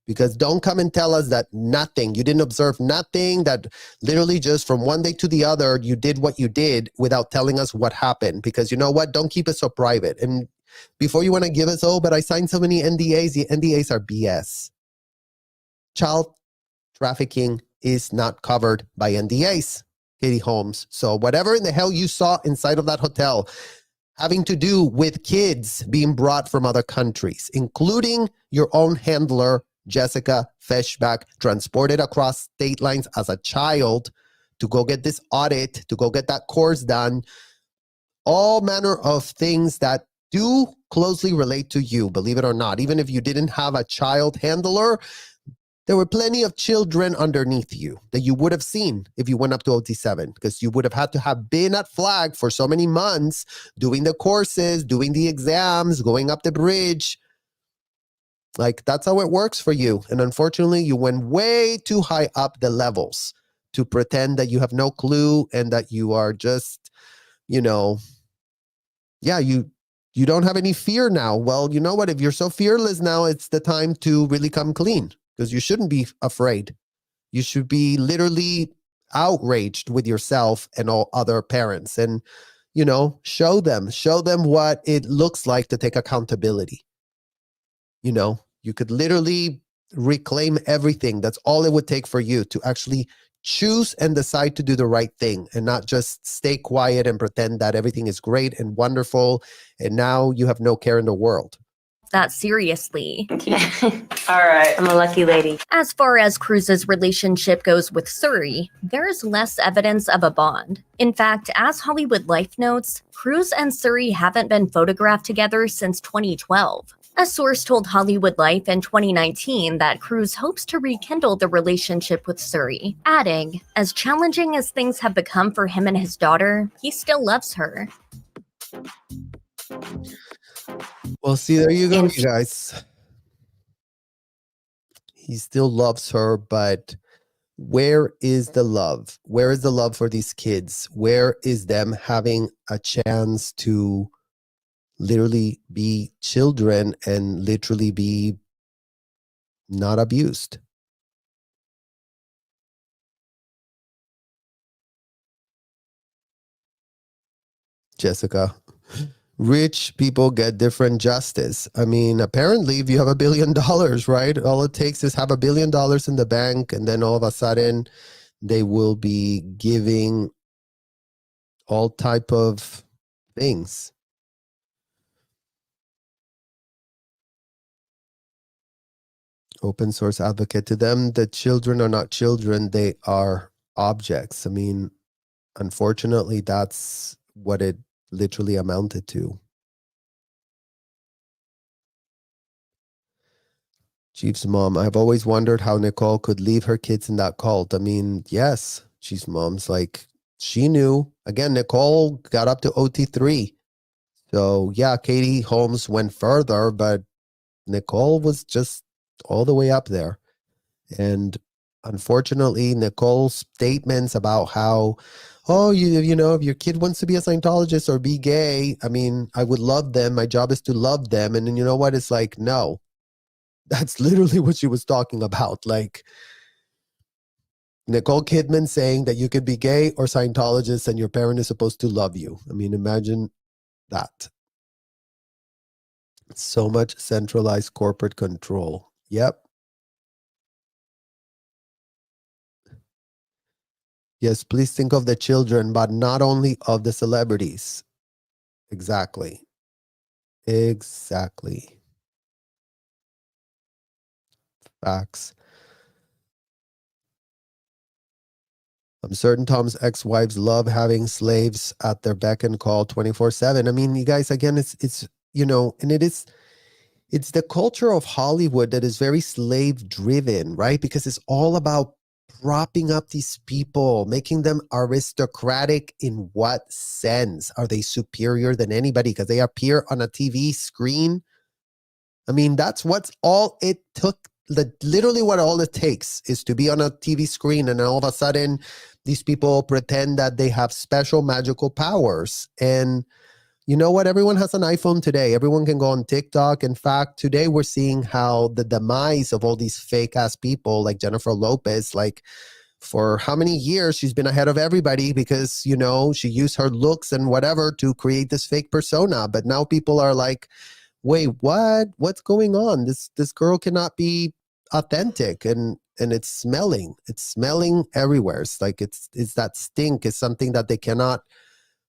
Because don't come and tell us that nothing, you didn't observe nothing, that literally just from one day to the other, you did what you did without telling us what happened. Because you know what? Don't keep it so private. And before you want to give us, but I signed so many NDAs, the NDAs are BS. Child trafficking is not covered by NDAs, Katie Holmes. So whatever in the hell you saw inside of that hotel having to do with kids being brought from other countries, including your own handler, Jessica Feshbach, transported across state lines as a child to go get this audit, to go get that course done, all manner of things that do closely relate to you, believe it or not. Even if you didn't have a child handler, there were plenty of children underneath you that you would have seen if you went up to OT7, because you would have had to have been at Flag for so many months, doing the courses, doing the exams, going up the bridge. Like, that's how it works for you. And unfortunately, you went way too high up the levels to pretend that you have no clue and that you are just, you don't have any fear now. Well, you know what? If you're so fearless now, it's the time to really come clean, because you shouldn't be afraid. You should be literally outraged with yourself and all other parents and, show them what it looks like to take accountability. You could literally reclaim everything. That's all it would take for you to actually choose and decide to do the right thing and not just stay quiet and pretend that everything is great and wonderful and now you have no care in the world. That seriously. Yeah. All right. I'm a lucky lady. As far as Cruise's relationship goes with Suri, there is less evidence of a bond. In fact, as Hollywood Life notes, Cruise and Suri haven't been photographed together since 2012. A source told Hollywood Life in 2019 that Cruise hopes to rekindle the relationship with Suri, adding, as challenging as things have become for him and his daughter, he still loves her. Well, see, there you go, you guys. He still loves her, but where is the love? Where is the love for these kids? Where is them having a chance to literally be children and literally be not abused? Jessica, rich people get different justice. I mean, apparently, if you have $1 billion, right, all it takes is have $1 billion in the bank, and then all of a sudden, they will be giving all type of things. Open source advocate, to them, the children are not children, they are objects. I mean, unfortunately, that's what it literally amounted to. Chief's mom, I've always wondered how Nicole could leave her kids in that cult. I mean, yes, Chief's mom's like, she knew. Again, Nicole got up to OT3. So yeah, Katie Holmes went further, but Nicole was just all the way up there. And unfortunately, Nicole's statements about how, if your kid wants to be a Scientologist or be gay, I mean, I would love them. My job is to love them. And then you know what? It's like, no, that's literally what she was talking about. Like Nicole Kidman saying that you could be gay or Scientologist and your parent is supposed to love you. I mean, imagine that. So much centralized corporate control. Yep. Yes, please think of the children, but not only of the celebrities. Exactly. Exactly. Facts. I'm certain Tom's ex-wives love having slaves at their beck and call 24/7. I mean, you guys, again, it's and it's the culture of Hollywood that is very slave driven, right? Because it's all about propping up these people, making them aristocratic. In what sense? Are they superior than anybody because they appear on a TV screen? I mean, that's what's all it took. Literally what all it takes is to be on a TV screen, and all of a sudden these people pretend that they have special magical powers. And you know what? Everyone has an iPhone today. Everyone can go on TikTok. In fact, today we're seeing how the demise of all these fake ass people like Jennifer Lopez, like for how many years she's been ahead of everybody because, she used her looks and whatever to create this fake persona. But now people are like, wait, what? What's going on? This girl cannot be authentic, and it's smelling. It's smelling everywhere. It's like it's that stink is something that they cannot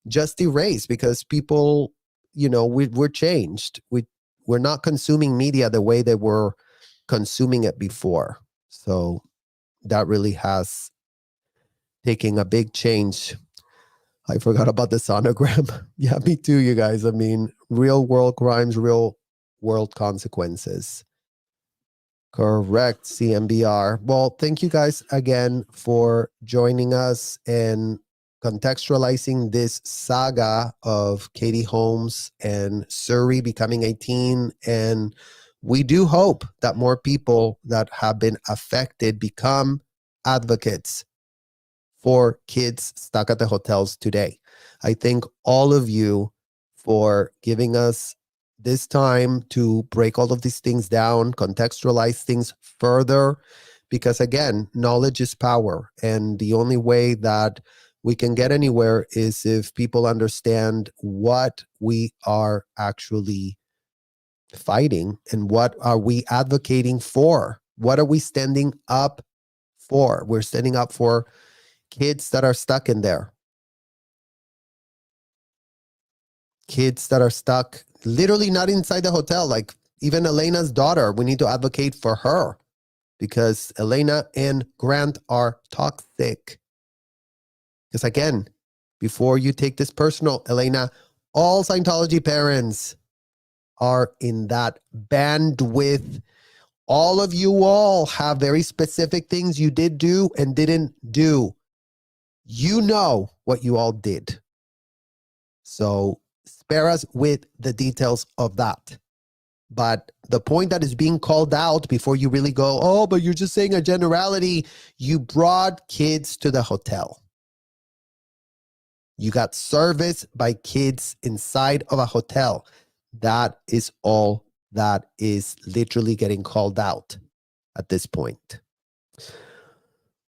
just erase because people, we're changed. We're not consuming media the way they were consuming it before. So that really has taken a big change. I forgot about the sonogram. Yeah, me too, you guys. I mean, real world crimes, real world consequences. Correct, CMBR. Well, thank you guys again for joining us and contextualizing this saga of Katie Holmes and Suri becoming 18. And we do hope that more people that have been affected become advocates for kids stuck at the hotels today. I thank all of you for giving us this time to break all of these things down, contextualize things further, because again, knowledge is power. And the only way that we can get anywhere is if people understand what we are actually fighting and what are we advocating for. What are we standing up for? We're standing up for kids that are stuck in there. Kids that are stuck literally not inside the hotel. Like even Elena's daughter, we need to advocate for her because Elena and Grant are toxic. Because again, before you take this personal, Elena, all Scientology parents are in that bandwidth. All of you all have very specific things you did do and didn't do. You know what you all did. So spare us with the details of that. But the point that is being called out before you really go, oh, but you're just saying a generality. You brought kids to the hotel. You got service by kids inside of a hotel. That is all that is literally getting called out at this point.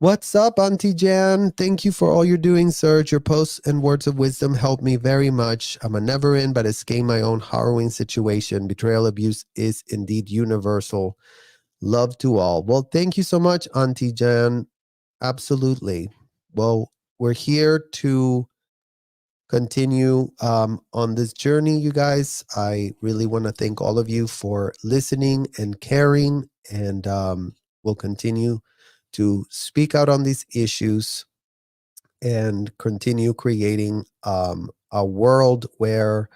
What's up, Auntie Jan? Thank you for all you're doing, Serge. Your posts and words of wisdom help me very much. I'm a never in, but escape my own harrowing situation. Betrayal abuse is indeed universal. Love to all. Well, thank you so much, Auntie Jan. Absolutely. Well, we're here to continue on this journey, you guys. I really want to thank all of you for listening and caring, and we'll continue to speak out on these issues and continue creating a world where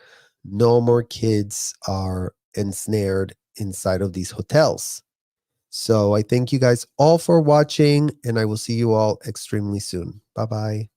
no more kids are ensnared inside of these hotels. So I thank you guys all for watching, and I will see you all extremely soon. Bye-bye.